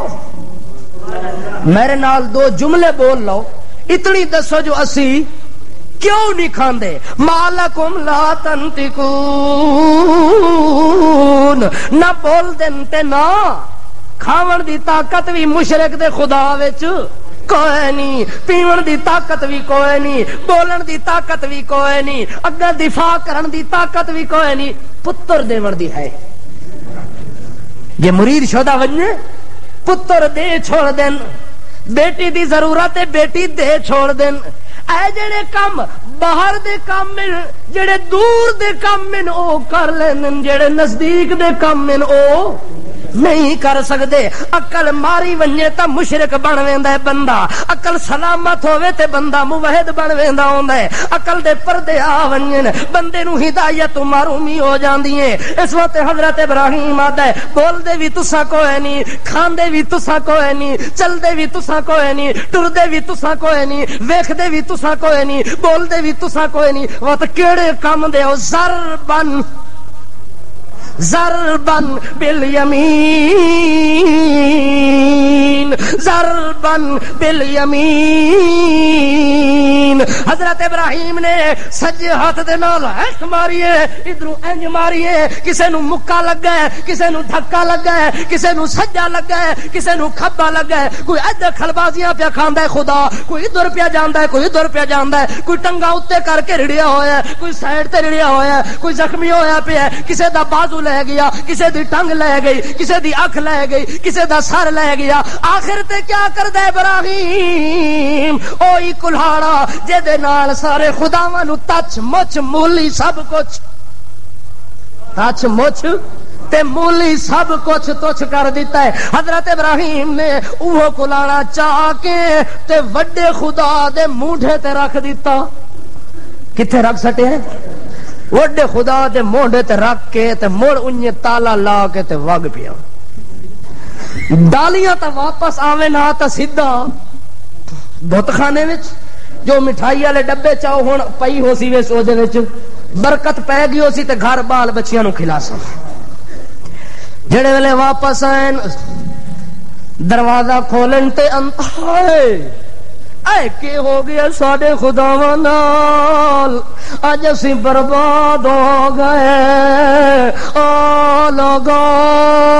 B: میرے نال دو جملے بول لو اتنی دسو جو اسی کیوں نہیں کھاندے مالکم لا تنطقون نہ بول دین تے نہ کھاون دی طاقت بھی مشرک دے خدا وچ کوئی نہیں پیون دی طاقت بھی کوئی نہیں بولن دی طاقت بھی کوئی نہیں اگر دفاع کرن دی طاقت بھی کوئی نہیں پتر دیون دی ہے یہ مرید شودا ونجے پتر دے چھوڑ دین بیٹی دی ضرورت ہے بیٹی دے چھوڑ دین اے جڑے کام باہر دے کام میں جڑے دور دے کام میں او کر لین جڑے نزدیک دے کام میں او نہیں کر سکتے عقل ماری ونجے تا مشرک بن ویندا ہے بندہ عقل سلامت ہوے تے بندہ موحد بن ویندا ہوندا ہے عقل دے پردے آ ونجن بندے نو ہدایت محرومی ہو جاندی ہے اس وقت حضرت ابراہیم آدا ہے بول دے وی تساں کوئی نہیں کھاندے وی تساں کوئی نہیں چل دے وی تساں کوئی نہیں ٹر دے وی تساں کوئی نہیں ویکھ دے وی تساں کوئی نہیں بول دے وی تساں کوئی نہیں وقت کیڑے کم دے او ضربن بالیمین ضربن بالیمین حضرت ابراہیم نے سجے ہاتھ دے نال ہٹ ماری ہے ادھروں انج ماری ہے کسے نو مکا لگا ہے کسے نو دھکا لگا ہے کسے نو سجا لگا ہے کسے نو کھبا لگا ہے کوئی ادھر کھلبازیاں پیا کھاندا ہے خدا کوئی ادھر پیا جاندا ہے کوئی ادھر پیا جاندا ہے کوئی ٹنگا اوتے کر کے رڑیا ہویا ہے کوئی سائیڈ تے رڑیا ہویا ہے کوئی زخمی ہویا پیا ہے کسے دا بازو لے گیا کسے دی ٹنگ لے گئی کسے دی اکھ لے گئی کسے دا سر لے گیا آخر تے کیا کردا ابراہیم اوہی کلہاڑا جے دے نال سارے خداواں نو تچ مچ مولی سب کچھ تچ مچ تے مولی سب کچھ تچ کر دیتا ہے حضرت ابراہیم نے اوہ کلاڑا چاہ کے تے وڈے خدا دے مونڈھے تے رکھ دیتا کتھے رکھ سٹے ہیں وڈے خدا دے مونڈے تے رکھ کے تے مڑ انجے تالا لا کے تے وگ پیا ڈالیاں تے واپس آوے نہ تے سیدھا بت خانے وچ جو مٹھائی والے ڈبے چاؤ ہن پئی ہو سی ویس او دے وچ برکت پے گئی ہو سی تے گھر بال بچیاں نو کھلا سا جڑے ویلے واپس آئے دروازہ کھولن تے اے کہ ہو گیا ساڈے خداواں نال اج اسی برباد ہو گئے لوگو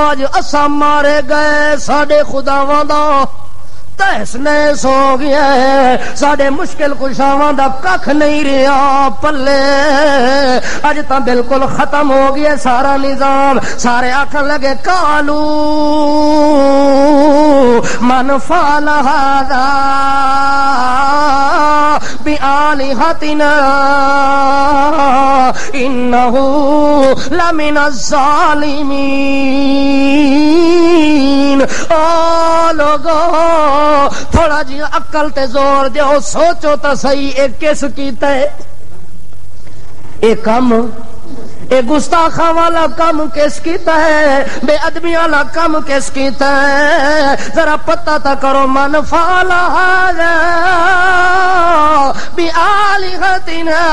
B: اج اساں مارے گئے ساڈے خداواں دا تہس نہس ہو گیا ہے ساڈے مشکل کشاواں دا ککھ نہیں رہیا پلے اج تاں بالکل ختم ہو گیا سارا نظام سارے آکھن لگے کالو من فعل هذا بآلهتنا إنه لمن الظالمين لوگو تھوڑا جی عقل تے زور دیو سوچو تا صحیح ایک کس کیتا ہے ایک کم اے گستاخاں والا کم کس کیتا ہے، بے ادبی والا کم کس کیتا ہے، ذرا پتہ تا کرو من فعل هذا بآلهتنا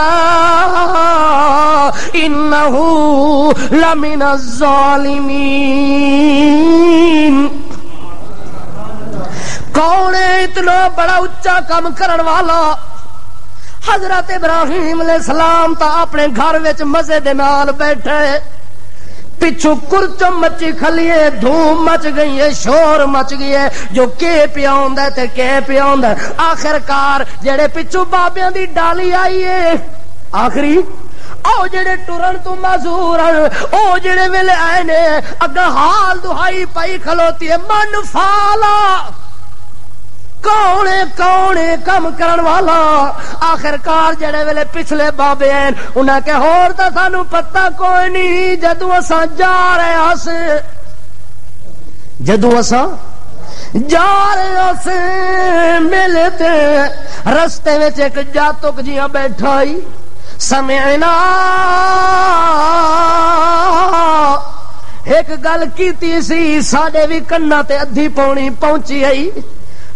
B: انه لمن الظالمین۔ کون ہے اتنا بڑا اچا کم کرن والا؟ حضرت ابراہیم علیہ السلام تا اپنے گھر وچ مزے دے نال بیٹھے، پچھو کرچم مچی کھلیے، دھوم مچ گئی ہے، شور مچ گئی ہے، جو کے پیا ہوندا تے کے پیا ہوندا۔ آخر کار جڑے پچھو بابیاں دی ڈالی آئی ہے، آخری او جڑے ٹرن تو معذور او جڑے ویلے آئے نے، اگا حال دہائی پائی کھلوتی ہے من فالا، کونے کم کرن والا۔ آخر کار جڑے ویلے پچھلے بابے ہیں انہاں کہ ہور تا سانو پتہ کوئی نہیں، جدوں اساں جا رہے ہسے، جدوں اساں جا رہے ہسے ملے تے رستے وچ ایک جاتک جیاں بیٹھا ہی، سمعنا ایک گل کیتی سی ساڈے وی کنا تے ادھی پونی پہنچی آئی،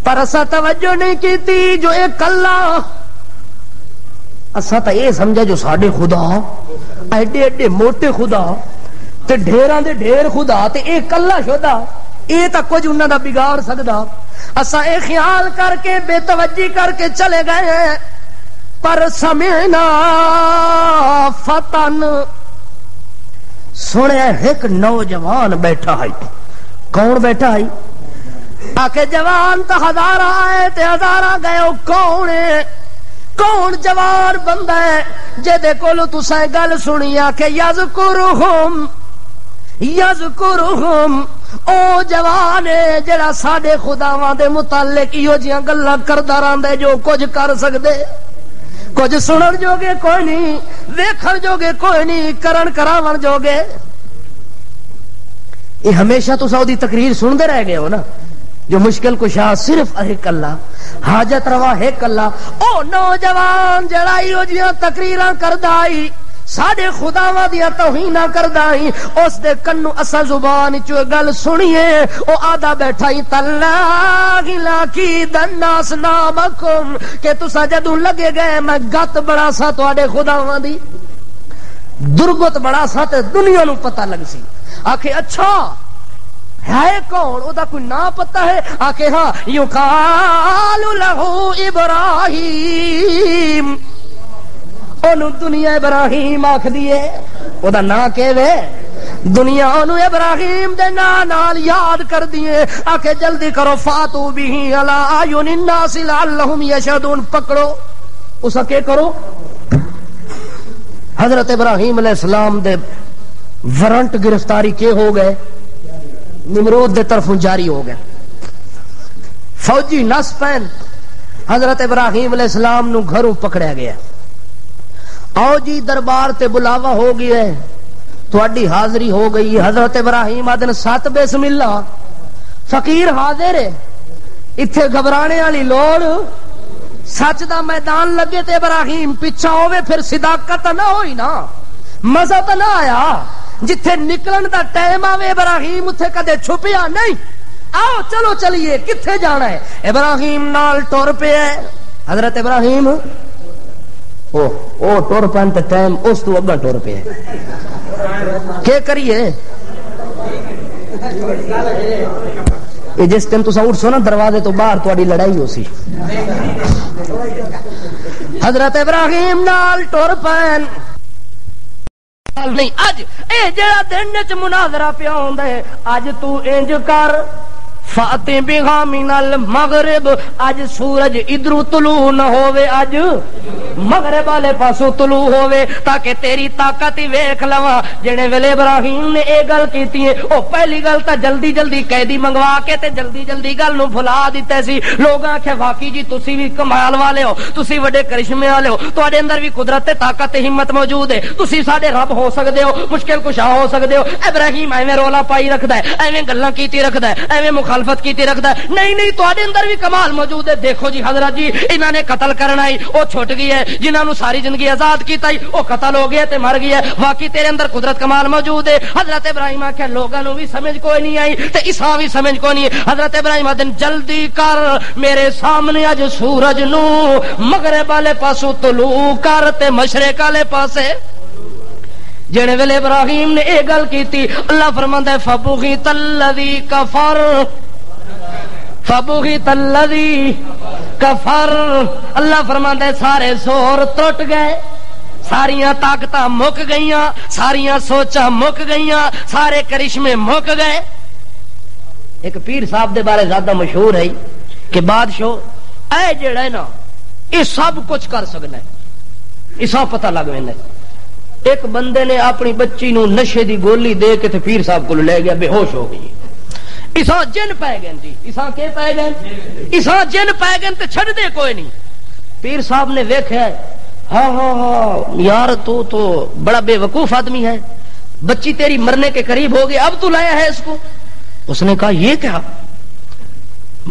B: پر اسا توجہ نہیں کیتی جو ایک کلا، اسا تا یہ سمجھا جو ساڈے خدا ایڈے ایڈے موٹے خدا تے ڈھیراں دے ڈھیر خدا تے ایک کلا شدا، اے تا کچھ انہاں دا بگاڑ سکدا۔ اسا اے خیال کر کے بے توجہ کر کے چلے گئے، پر سمعنا فتن، سنیا ایک نوجوان بیٹھا ہے۔ کون بیٹھا ہے؟ آکے جوان تا ہزارہ آئے تے ہزارہ گئے، کون ہے؟ کون جوان بندہ ہے جدے کولو تساں گل سنی آکے یذکرہم او جوان ہے جڑا ساڈے خداواں دے متعلق ایو جیاں گلاں کردا رہندا جو کچھ کر سکدے، کچھ سنن جوگے کوئی نہیں، ویکھن جوگے کوئی نہیں، کرن کراون جوگے۔ یہ ہمیشہ تو سعودی تقریر سندے رہ گئے ہو نا، جو مشکل کشا صرف ایک اللہ، حاجت روا ایک اللہ۔ او نوجوان جڑا ایو جیاں تقریراں کردا ای، ساڈے خداواں دیاں توہیناں کردا ای، اس دے کنو اسا زبان چوں گل سنیے، او آدھا بیٹھا ای تاللہ لاکیدن اصنامکم، کہ تساں جدوں لگے گئے میں گت بڑا سا تواڈے خداواں دی، درگت بڑا سا تے دنیا نو پتہ لگ سی۔ آکھے اچھا ہے کون؟ او دا کوئی نام پتہ ہے؟ آکھے ہاں، یقال لہ ابراہیم، اونوں دنیا ابراہیم آکھ دیے، او دا نام کیویں؟ دنیا اونوں ابراہیم دے نام نال یاد کر دیے۔ آکھے جلدی کرو فاتو بہ علی اعین الناس لعلہم یشہدون، پکڑو اسا کے کرو۔ حضرت ابراہیم علیہ السلام دے وارنٹ گرفتاری کے ہو گئے، نمرود دے طرفوں جاری ہو گئے، فوجی نس پین، حضرت ابراہیم علیہ السلام نو گھروں پکڑیا گیا۔ آؤ جی دربار تے بلاوا ہو گیا ہے، تواڈی حاضری ہو گئی۔ حضرت ابراہیم آدن سات بسم اللہ، فقیر حاضر ہے، اتھے گھبرانے والی لوڑ، سچ دا میدان لگے تے ابراہیم پیچھا ہوئے، پھر صداقت نہ ہوئی نا، مزہ تو نہ آیا۔ جتھے نکلن دا ٹائم آوے ابراہیم اتھے کدے چھپیا نہیں، آؤ چلو چلیے کتھے جانا ہے؟ ابراہیم نال ٹر پے، حضرت ابراہیم او ٹر پین تے ٹائم اس تو اگا ٹر پے، کیا کریے؟ یہ جس ٹائم تساں اٹھ سو نا دروازے تو باہر تواڈی لڑائی ہو سی۔ حضرت ابراہیم نال ٹر پین نہیں، اج اے جڑا دن وچ مناظرہ پیا ہوندا ہے، اج تو انج کر فاتی بہا من المغرب، اج سورج ادھروں طلوع نہ ہوے، اج مغرب والے پاسوں طلوع ہوے، تاکہ تیری طاقت ہی ویکھ لواں۔ جڑے ویلے ابراہیم نے اے گل کیتی ہے، او پہلی گل تا جلدی جلدی قیدی منگوا کے تے جلدی جلدی گل نو بھلا دتے سی۔ لوگ آکھے واقعی جی تسی بھی کمال والے ہو، تسی وڈے کرشمے والے ہو، تواڈے اندر بھی قدرت تے طاقت تے ہمت موجود ہے، تسی ساڈے رب ہو سکدے ہو، مشکل کشا ہو سکدے ہو۔ ابراہیم ایویں رولا پائی رکھدا ہے، ایویں گلاں کیتی رکھدا ہے، ایویں مخالفت کیتی رکھدا ہے، نہیں نہیں تواڈے اندر بھی کمال موجود ہے۔ دیکھو جی حضرت جی انہاں نے قتل کرنا ہی او چھٹ گئی ہے،
C: ہے جنہاں نو ساری زندگی آزاد کیتا ہی او قتل ہو گیا تے مر گیا. واقعی تیرے اندر قدرت کمال موجود ہے. حضرت ابراہیم آکھیا لوگاں نو بھی سمجھ کوئی نہیں آئی تے اساں بھی سمجھ کوئی نہیں. حضرت ابراہیم آدن جلدی کر میرے سامنے اج سورج نو مغرب والے پاسوں طلوع کر تے مشرق والے پاسے. جڑے ویلے ابراہیم نے اے گل کیتی اللہ فرماندا ہے فبغیت الذی کفر فبغیت الذی کفر. اللہ فرماندا ہے سارے زور ٹوٹ گئے, ساریاں طاقتاں مک گئیاں, ساریاں سوچاں مک گئیاں, سارے کرشمے مک گئے. ایک پیر صاحب دے بارے زیادہ مشہور ہے کہ بادشاہ اے جڑا ہے نا یہ سب کچھ کر سکنا ہے, اسا پتہ لگ ویندا. ایک بندے نے اپنی بچی نو نشے دی گولی دے کے تے پیر صاحب کو لے گیا, بے ہوش ہو گئی. اسا جن پے گئے جی, اسا کے پے گئے, اسا جن پے گئے تے چھڈ دے کوئی نہیں. پیر صاحب نے ویکھیا ہاں ہاں ہاں یار تو بڑا بے وقوف آدمی ہے, بچی تیری مرنے کے قریب ہو گئی, اب تو لایا ہے اس کو. اس نے کہا یہ کیا,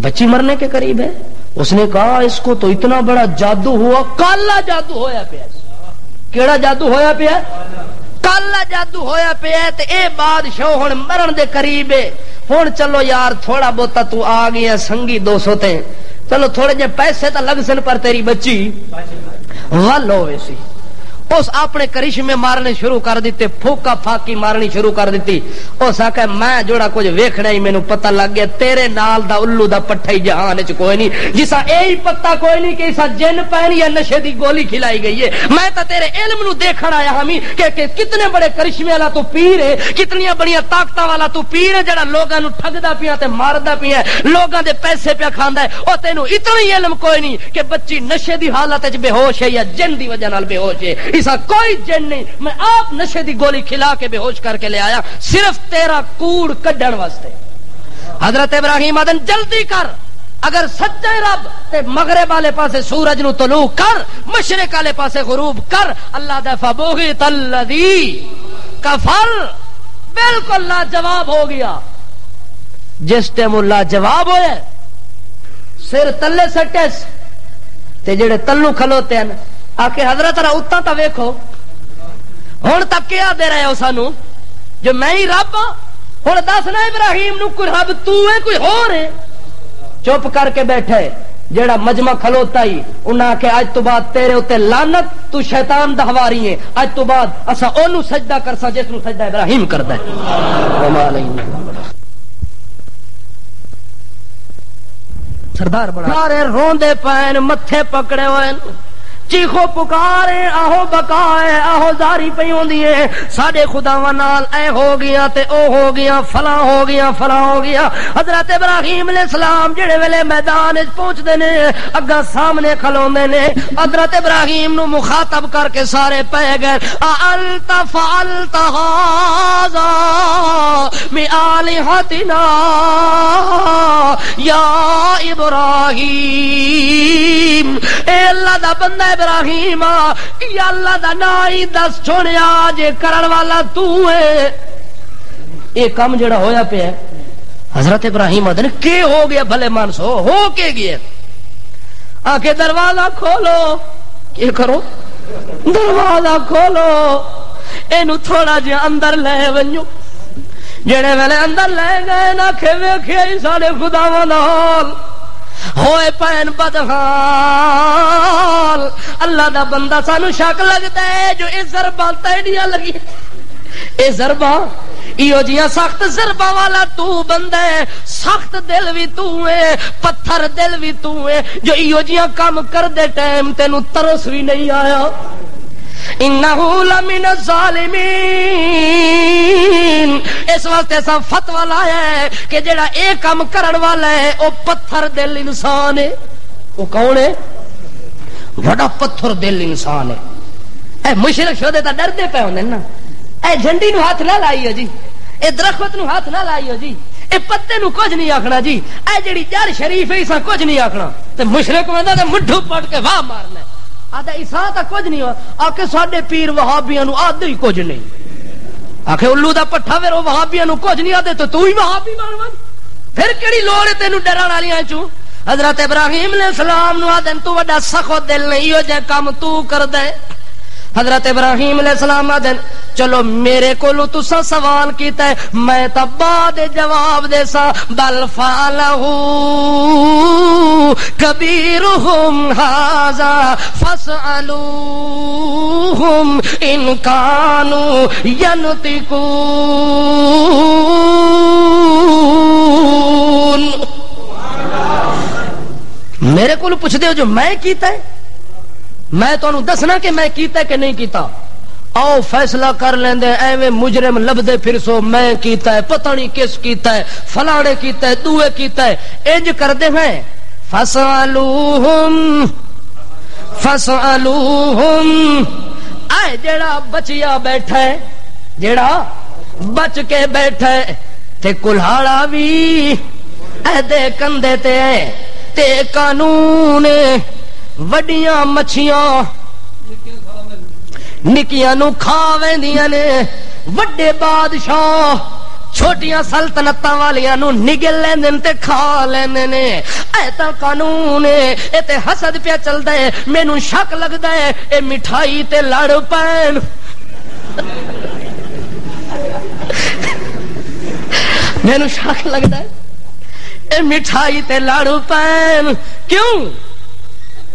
C: بچی مرنے کے قریب ہے؟ اس نے کہا اس کو تو اتنا بڑا جادو ہوا, کالا جادو ہویا پیا. کیڑا جادو ہویا پیا؟ کالا جادو ہویا پیا. تے اے بادشاہ ہن مرن دے قریب ہے. ہن چلو یار تھوڑا بہتا تو آ گیا سنگی 200 تے, چلو تھوڑے جے پیسے تا لگ سن پر تیری بچی ول ہوئے سی. اس اپنے کرشمے مارنے شروع کر دیتے, پھوکا پھاکی مارنی شروع کر دیتی. اس آکھے میں جوڑا کچھ ویکھنا ہی مینوں پتہ لگ گیا, تیرے نال دا الو دا پٹھا ہی جہان وچ کوئی نہیں, جسا اے ہی پتہ کوئی نہیں کہ اسا جن پین یا نشے دی گولی کھلائی گئی ہے. میں تا تیرے علم نو دیکھن آیا ہمی کہ کتنے بڑے کرشمے والا تو پیر ہے, کتنیاں بڑیاں طاقتاں والا تو پیر ہے جڑا لوگاں نو ٹھگدا پیا تے ماردا پیا, لوگاں دے پیسے پیا کھاندا ہے. او تینوں اتنا ہی علم کوئی نہیں کہ بچی نشے دی حالت وچ بے ہوش ہے یا جن دی وجہ نال بے ہوش ہے. اسا کوئی جن نہیں, میں آپ نشے دی گولی کھلا کے بے ہوش کر کے لے آیا صرف تیرا کوڑ کڈن واسطے. حضرت ابراہیم آدن جلدی کر, اگر سچے رب تے مغرب والے پاسے سورج نو طلوع کر, مشرق والے پاسے غروب کر. اللہ دا فبغیت الذی کفر بالکل لاجواب ہو گیا. جس ٹائم اللہ جواب ہوئے سر تلے سٹس تے جڑے تلو کھلوتے ہیں آکے حضرت را اتنا تا ویکھو ہن تک کیا دے رہے ہو سانو جو میں ہی رب ہوں. ہن دسنا ابراہیم نو کوئی رب تو ہے کوئی ہور ہے؟ چپ کر کے بیٹھے. جیڑا مجمع کھلوتا ہی انہاں کہ اج تو بعد تیرے اوتے لعنت, تو شیطان دا حواری ہے, اج تو بعد اسا اونوں سجدہ کرساں جس نو سجدہ ابراہیم کردا ہے. سردار بڑا سارے روندے پین, متھے پکڑے ہوئے, چیخو پکارے آہو بکائے آہو زاری پئی ہوندی ہے. ساڈے خداواں نال اے ہو گیا تے او ہو گیا, فلاں ہو گیا فلاں ہو گیا. حضرت ابراہیم علیہ السلام جڑے ویلے میدان وچ پہنچدے نے اگا سامنے کھلوندے نے, حضرت ابراہیم نو مخاطب کر کے سارے پے گئے انت فعلت ھذا بآلہتنا یا ابراہیم. اے اللہ دا بندہ ابراہیم, یا اللہ دا نائی دس چھوڑیا جے کرن والا تو ہے. اے کام جڑا ہویا پہ ہے حضرت ابراہیم آدھے کہ ہو گیا بھلے مانسو ہو کے گیا. آکے دروازہ کھولو, کیا کرو دروازہ کھولو, اینو تھوڑا جے اندر لے ونجو. جڑے ویلے اندر لے گئے نہ کہ ویکھیا ہی ساڈے خداواں نال ہوئے پین بدحال. اللہ دا بندہ سانو شک لگتا ہے جو اے ضرباں تیڑیاں لگی, اے ضرباں ایو جیاں سخت ضرباں والا تو بندہ ہے, سخت دل بھی تو ہے, پتھر دل بھی تو ہے, جو ایو جیاں کام کر دے ٹائم تینو ترس بھی نہیں آیا. انہو لمن الظالمین. اس واسطے سا فتوی لایا ہے کہ جڑا اے کام کرن والا ہے او پتھر دل انسان ہے. وہ کون ہے؟ بڑا پتھر دل انسان ہے. اے مشرک شودے تا ڈردے پے ہوندے نا, اے جھنڈی نو ہاتھ نہ لائیو جی, اے درخت نو ہاتھ نہ لائیو جی, اے پتے نو کچھ نہیں آکھنا جی, اے جڑی جڑ شریف ہے اسا کچھ نہیں آکھنا. تے مشرک ویندا تے مٹھو پٹ کے واہ مارنا آدھا عیسیٰ تا کچھ نہیں ہوا. آکے ساڈے پیر وہابیاں نو آدھے ہی کچھ نہیں. آکے الو دا پٹھا ویر وہابیاں نو کچھ نہیں آدھے تو ہی وہابی بن ون. پھر کیڑی لوڑ ہے تینوں ڈرن والیاں چوں؟ حضرت ابراہیم علیہ السلام نو آدن تو وڈا سخت دل نہیں ہو جائے کام تو کر دے. حضرت ابراہیم علیہ السلام آدن چلو میرے کولو تسا سوال کیتا ہے میں تا بعد جواب دے سا. بل فعلہ کبیرہم ھذا فاسألوہم ان کانوا ینطقون. میرے کو پوچھ دے جو میں کیتا ہے میں تو دسنا کہ میں کیتا ہے کہ نہیں کیتا. آؤ فیصلہ کر لیندے ایویں مجرم لبدے پھر سو میں کیتا ہے پتہ نہیں کس کیتا ہے فلانے کیتا ہے دوے کیتا ہے. انج کر دے ہیں فسألوہم اے جڑا بچیا بیٹھا ہے جڑا بچ کے بیٹھا ہے تے کلہاڑا بھی اے دے کندے تے قانون وڈیاں مچھیاں نکیاں نو کھا ویندیاں نے. وڈے بادشاہ چھوٹیاں سلطنتاں والیاں نو نگل لیندے تے کھا لیندے نے. اے تا قانون اے تے حسد پیا چلدا ہے. مینوں شک لگدا ہے اے مٹھائی تے لڑ پین. مینوں شک لگدا ہے اے مٹھائی تے لڑ پین. کیوں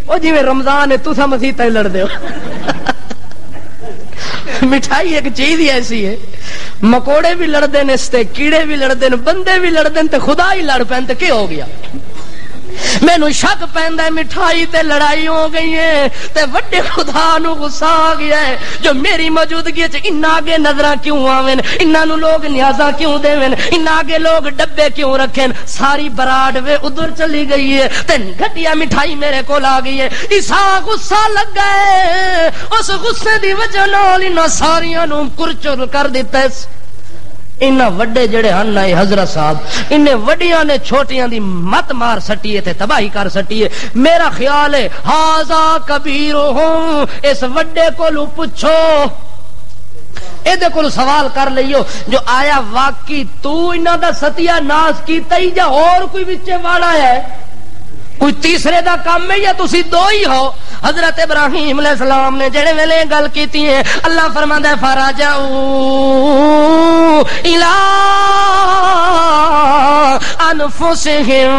C: او جی رمضان ہے تسا مسیح تے لڑ دے ہو. مٹھائی ایک چیز ہی ایسی ہے مکوڑے بھی لڑ دے نے کیڑے بھی لڑ دے بندے بھی لڑ دے تے خدا ہی لڑ پین تے کی ہو گیا. مینوں شک پیندا ہے مٹھائی تے لڑائی ہو گئی ہے تے وڈے خدا نو غصہ آ گیا ہے جو میری موجودگی وچ انہاں اگے نظراں کیوں آویں انہاں نو لوگ نیازاں کیوں دیویں انہاں اگے لوگ ڈبے کیوں رکھیں. ساری برات وے ادھر چلی گئی ہے تے گھٹیا مٹھائی میرے کول آ گئی ہے. عیسیٰ غصہ لگ گئے اس غصے دی وجہ نال انہاں ساریاں نو کرچر کر دتا ہے. انہاں وڈے جڑے ہن نائے حضرت صاحب انہیں وڈیاں نے چھوٹیاں دی مت مار سٹیے تے تباہی کر سٹیے. میرا خیال ہے ھذا کبیرہم اس وڈے کولو پوچھو ایدے کولو سوال کر لئیو جو آیا واقعی تو انہاں دا ستیہ ناس کیتا ہی جا اور کوئی وچے واڑا ہے کوئی تیسرے دا کام ہے یا تسی دو ہی ہو. حضرت ابراہیم علیہ السلام نے جڑے ویلے گل کیتی ہے اللہ فرماندا ہے فراجعوا الی انفسہم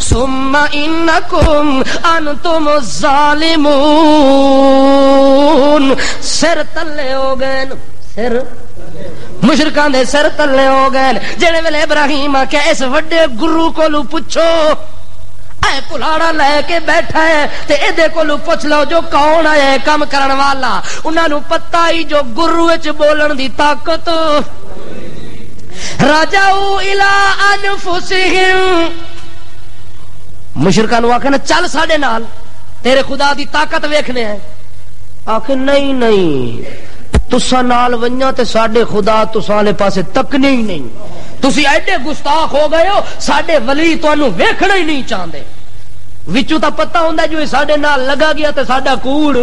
C: ثم انکم انتم الظالمون. سر تلے ہو گئے سر مشرکاں دے سر تلے ہو گئے. جڑے ویلے ابراہیم آکھیا اس وڈے گرو کولو پوچھو اے کلاڑا لے کے بیٹھا ہے تے ایدے کولو پوچھ لو جو کون آیا ہے کام کرن والا. انہاں نو پتہ ہی جو گرو وچ بولن دی طاقت. راجعوا الی انفسہم مشرکاں نو آکھنا چل ساڈے نال تیرے خدا دی طاقت ویکھنے ہیں. آکھے نہیں تسا نال ونجا تے ساڈے خدا تساں دے پاسے تکنے ہی نہیں. تسی ایڈے گستاخ ہو گئے ہو ساڈے ولی تانوں ویکھنا ہی نہیں چاہندے. وچوں تا پتہ ہوندا جو ساڈے نال لگا گیا تے ساڈا کوڑ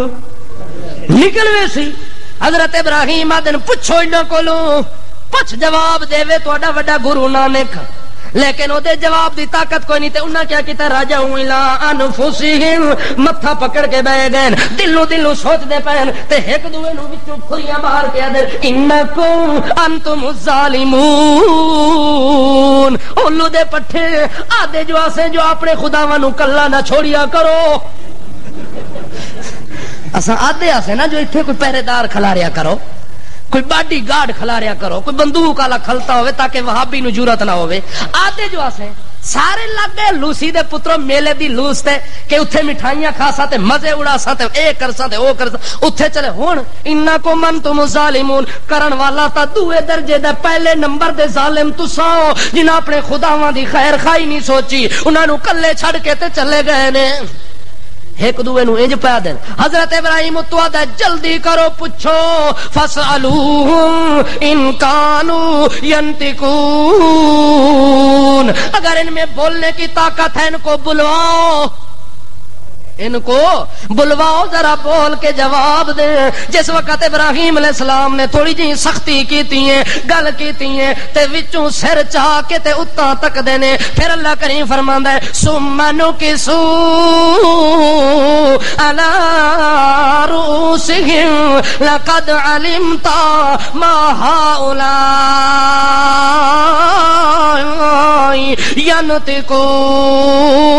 C: نکل وے سی. حضرت ابراہیم آدن پوچھو انہاں کولوں پوچھ جواب دے وے تہاڈا وڈا گرو نانک لیکن او دے جواب دی طاقت کوئی نہیں. تے انہاں کیا کیتا راجعوا الی انفسہم متھا پکڑ کے بیٹھ گئے دلوں سوچ دے پین تے ایک دوے نو وچوں کھریاں مار کے آدے انکم انتم الظالمون. اولو دے پٹھے آدے جو آسے جو اپنے خداواں نو کلا نہ چھوڑیا کرو. اساں آدے آسے نا جو ایتھے کوئی پہرے دار کھلاریا کرو کوئی باڈی گارڈ کھلاریا کرو کوئی بندوق والا کھلتا ہوئے تاکہ وہابی نو جرات نہ ہوئے. آدھے جو آسے سارے لگ گئے لوسی دے پتروں میلے دی لوس تے کہ اتھے مٹھائیاں کھاسا تے مزے اڑاسا تے اے کرسا تے او کرسا اتھے چلے ہون انکم انتم ظالمون. کرن والا تا دوے درجے دے پہلے نمبر دے ظالم تساں جنہاں اپنے خداواں دی خیر خائی نہیں سوچی انہاں نو کلے چھڑ کے تے چلے گئے نے. ایک دوے نو انج پیا دین. حضرت ابراہیم تو آدھا جلدی کرو پوچھو فاسألوہم ان کانوا ینطقون. اگر ان میں بولنے کی طاقت ہے ان کو بلواؤ. ان کو بلواؤ ذرا بول کے جواب دے. جس وقت ابراہیم علیہ السلام نے تھوڑی جی سختی کیتی ہے گل کیتی ہے تے وچوں سر چاہ کے تے اتاں تک دینے. پھر اللہ کریم فرماندا ہے سمنو کسو علی رؤوسہم لقد علمت ما ہؤلاء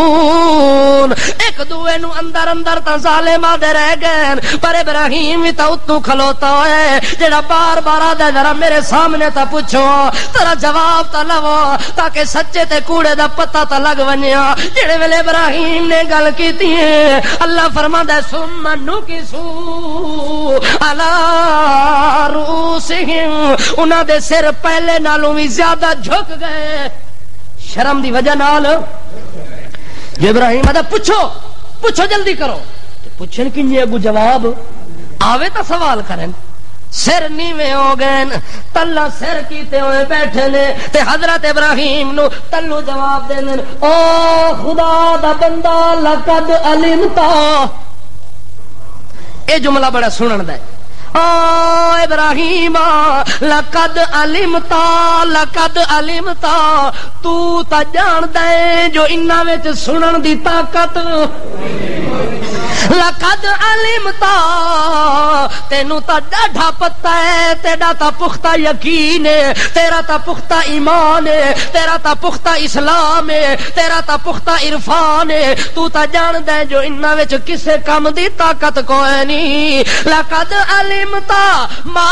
C: ینطقون. ایک دوے نو اندر اندر تا ظالم آدے رہ گئے پر ابراہیم تا اتوں کھلوتا ہے جڑا بار بار آدھے ذرا میرے سامنے تا پوچھو ترا جواب تا لو تاکہ سچے تے کوڑے دا پتہ تا لگ ونیا. جڑے ویلے ابراہیم نے گل کیتی ہے اللہ فرماندا ہے ثم نکسو علی رؤوسہم. انہاں دے سر پہلے نالوں بھی زیادہ جھک گئے شرم دی وجہ نال. جو ابراہیم آدھا پوچھو جلدی کرو پوچھن کنجے اگو جواب آوے تا سوال کرن. سر نیویں ہو گئے تلا سر کیتے ہوئے بیٹھے نے تے حضرت ابراہیم نو تلو جواب دین او خدا دا بندہ لقد علمتا. اے جملہ بڑا سنن دا ہے ابراہیم لقد علمتا تو تا جان دے جو انہاں وچ سنن دی طاقت. لقد علمتا تینوں تا ڈاڈھا پتہ ہے تیرا تا پختہ یقین ہے تیرا تا پختہ ایمان ہے تیرا تا پختہ اسلام ہے تیرا تا پختہ عرفان ہے. تو تا جان دے جو انہاں وچ کسے کم دی طاقت کوئی نہیں. لقد علمتا ما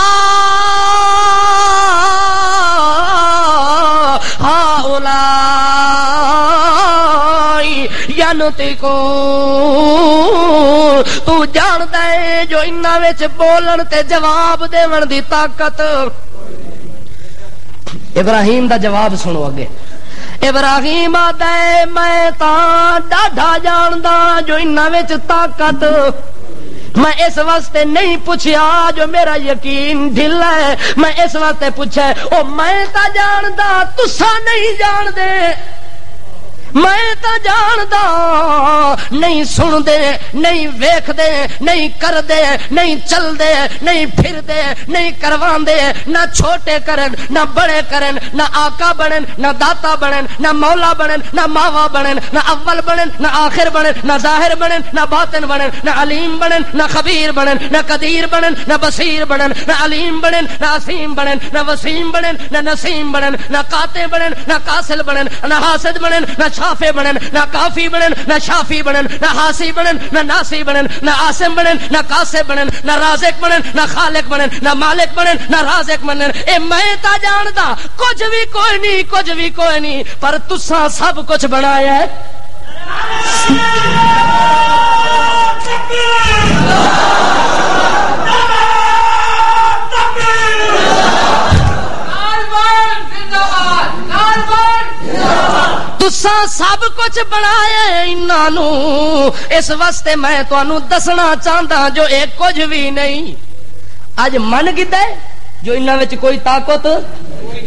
C: ہؤلاء ینطقون. تو جاندا ہے جو انہاں وچ بولن تے جواب دیون دی طاقت. ابراہیم دا جواب سنو اگے. ابراہیم آدا ہے میں تاں ڈاڈھا جاندا جو انہاں وچ طاقت. میں اس واسطے نہیں پوچھیا جو میرا یقین ڈھلا ہے. میں اس واسطے پوچھا او میں تا جاندا تساں نہیں جان دے. میں تا جاندا نہیں سن دے نہیں ویکھ دے نہیں کر دے نہیں چل دے نہیں پھر دے نہیں کروان دے. نہ چھوٹے کرن نہ بڑے کرن نہ آقا بنن نہ داتا بنن نہ مولا بنن نہ ماوا بنن نہ اول بنن نہ آخر بنن نہ ظاہر بنن نہ باطن بنن نہ علیم بنن نہ خبیر بنن نہ قدیر بنن نہ بصیر بنن نہ علیم بنن نہ عظیم بنن نہ وسیم بنن نہ نسیم بنن نہ قاطع بنن نہ قاصل بنن نہ حاسد بنن نہ شافع بنن نہ کافی بنن نہ شافی بنن نہ حاسی بنن نہ ناسی بنن نہ عاصم بنن نہ قاسب بنن نہ رازق بنن نہ خالق بنن نہ مالک بنن نہ رازق بنن. اے میں تا جاندا کچھ بھی کوئی نہیں پر تساں سب کچھ بنایا ہے. تساں سب کچھ بنایا انہاں نو اس واسطے میں تانوں دسنا چاہندا جو ایک کچھ بھی نہیں. اج من کیتا ہے جو انہاں وچ کوئی طاقت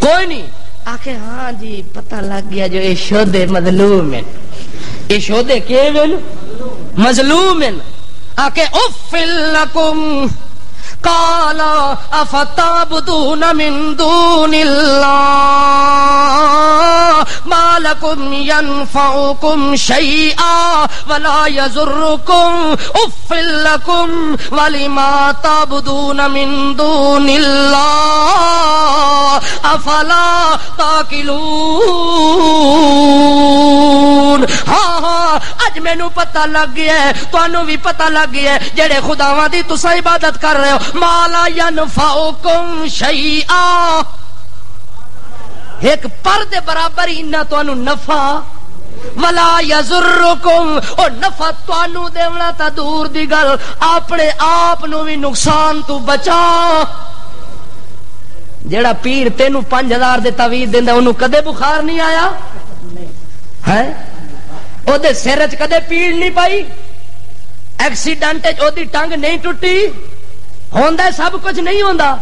C: کوئی نہیں. آکھے ہاں جی پتہ لگ گیا جو اے شودے مظلوم ہیں. اے شودے کیویں مظلوم ہیں. آکھے اف لکم قال افتعبدون من دون اللہ ما لکم ینفعکم شیئا ولا یضرکم اف لکم ولما تعبدون من دون اللہ افلا تاکلون. ہاں اج مینوں پتہ لگ گیا ہے تانوں بھی پتہ لگ گیا ہے جڑے خداواں دی تساں عبادت کر رہے ہو مالا ینفعکم شیئا ایک پر دے برابر ہی نہ تانوں نفع ولا یضرکم اور نفع تانوں دیونا تا دور دی گل اپنے آپ نو بھی نقصان تو بچا. جیڑا پیر تینوں 5000 دے تعویذ دیندا اونوں کدے بخار نہیں آیا ہے؟ او دے سر وچ کدے پیڑ نہیں پائی ایکسیڈنٹ وچ او دی ٹنگ نہیں ٹوٹی. ہوندا سب کچھ نہیں ہوندا.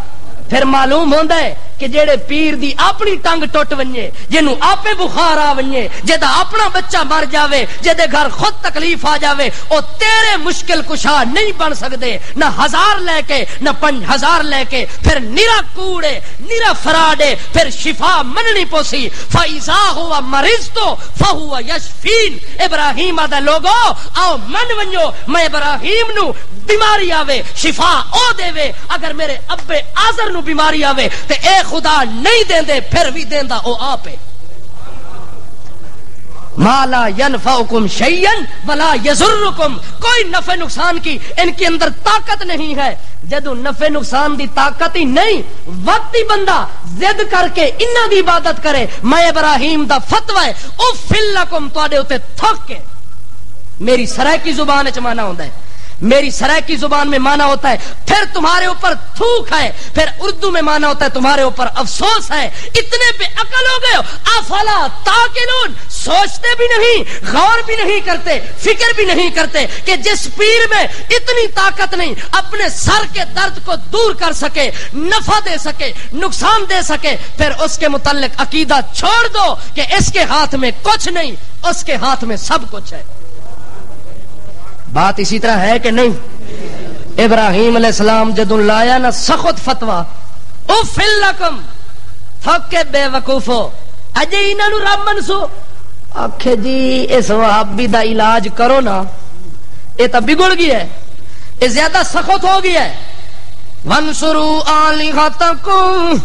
C: پھر معلوم ہوندا ہے کہ جیڑے پیر دی اپنی ٹنگ ٹوٹ ونجے، جنوں آپے بخار آ ونجے، جدا اپنا بچہ مر جاوے، جدے گھر خود تکلیف آ جاوے، او تیرے مشکل کشا نہیں بن سکدے، نہ 1000 لے کے نہ 5000 لے کے، پھر نیرا کوڑے نیرا فراڈے، پھر شفا مننی پوسی۔ فَإِذَا هُوَ مَرِضْتُ فَهُوَ يَشْفِينِ۔ ابراہیم آدھا لوگو آؤ من ونجو، میں ابراہیم نو بیماری آوے شفا او دے وے، اگر میرے ابے آزر نو بیماری آوے تے اے خدا نہیں دیندے پھر بھی دیندا او آپے۔ ما لا ينفعكم شيئا ولا يضركم، کوئی نفع نقصان کی ان کے اندر طاقت نہیں ہے۔ جدو نفع نقصان دی طاقت ہی نہیں، وقت ہی بندہ ضد کر کے انہاں دی عبادت کرے، میں ابراہیم دا فتوی ہے اوفل لکم، تواڈے اوتے تھک کے۔ میری سرائکی زبان وچ معنی ہوندا ہے، میری سرائکی زبان میں معنی ہوتا ہے پھر تمہارے اوپر تھوک ہے، پھر اردو میں معنی ہوتا ہے تمہارے اوپر افسوس ہے، اتنے بے عقل ہو گئے ہو۔ افلا تاقلون، سوچتے بھی نہیں، غور بھی نہیں کرتے، فکر بھی نہیں کرتے کہ جس پیر میں اتنی طاقت نہیں اپنے سر کے درد کو دور کر سکے، نفع دے سکے، نقصان دے سکے، پھر اس کے متعلق عقیدہ چھوڑ دو کہ اس کے ہاتھ میں کچھ نہیں، اس کے ہاتھ میں سب کچھ ہے۔ بات اسی طرح ہے کہ نہیں؟ ابراہیم علیہ السلام جدوں لایا نا سخت فتوا اوفل لکم، تھک کے بے وقوفو، اجے انہاں نو رب منسو، آکھے جی اس وہابی دا علاج کرو نا، یہ تو بگڑ گیا ہے، یہ زیادہ سخت ہو گیا ہے۔ وانصروا آلہتکم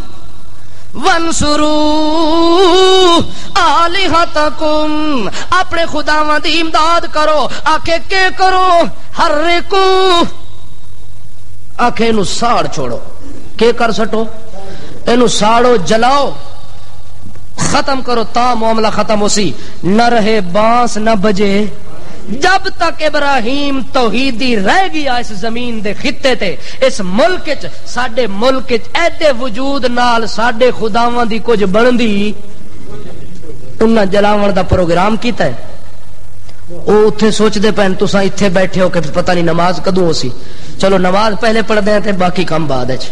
C: وانصروا آلہتکم، اپنے خداواں دی امداد کرو۔ آکھے کے کرو؟ حرکو، آکھے اینو ساڑ چھوڑو، کے کر سٹو؟ اینو ساڑو، جلاؤ، ختم کرو، تا معاملہ ختم ہو سی۔ نہ رہے بانس نہ بجے، جب تک ابراہیم توحیدی رہ گیا اس زمین دے خطے تے، اس ملک چ، ساڈے ملک چ ایڈے وجود نال ساڈے خداواں دی کچھ بندی انہاں جلاون دا پروگرام کیتا ہے۔ او اتھے سوچدے پین تساں ایتھے بیٹھے ہو کہ پتہ نہیں نماز کدوں ہو سی، چلو نماز پہلے پڑھ دیں تے باقی کام بعد وچ۔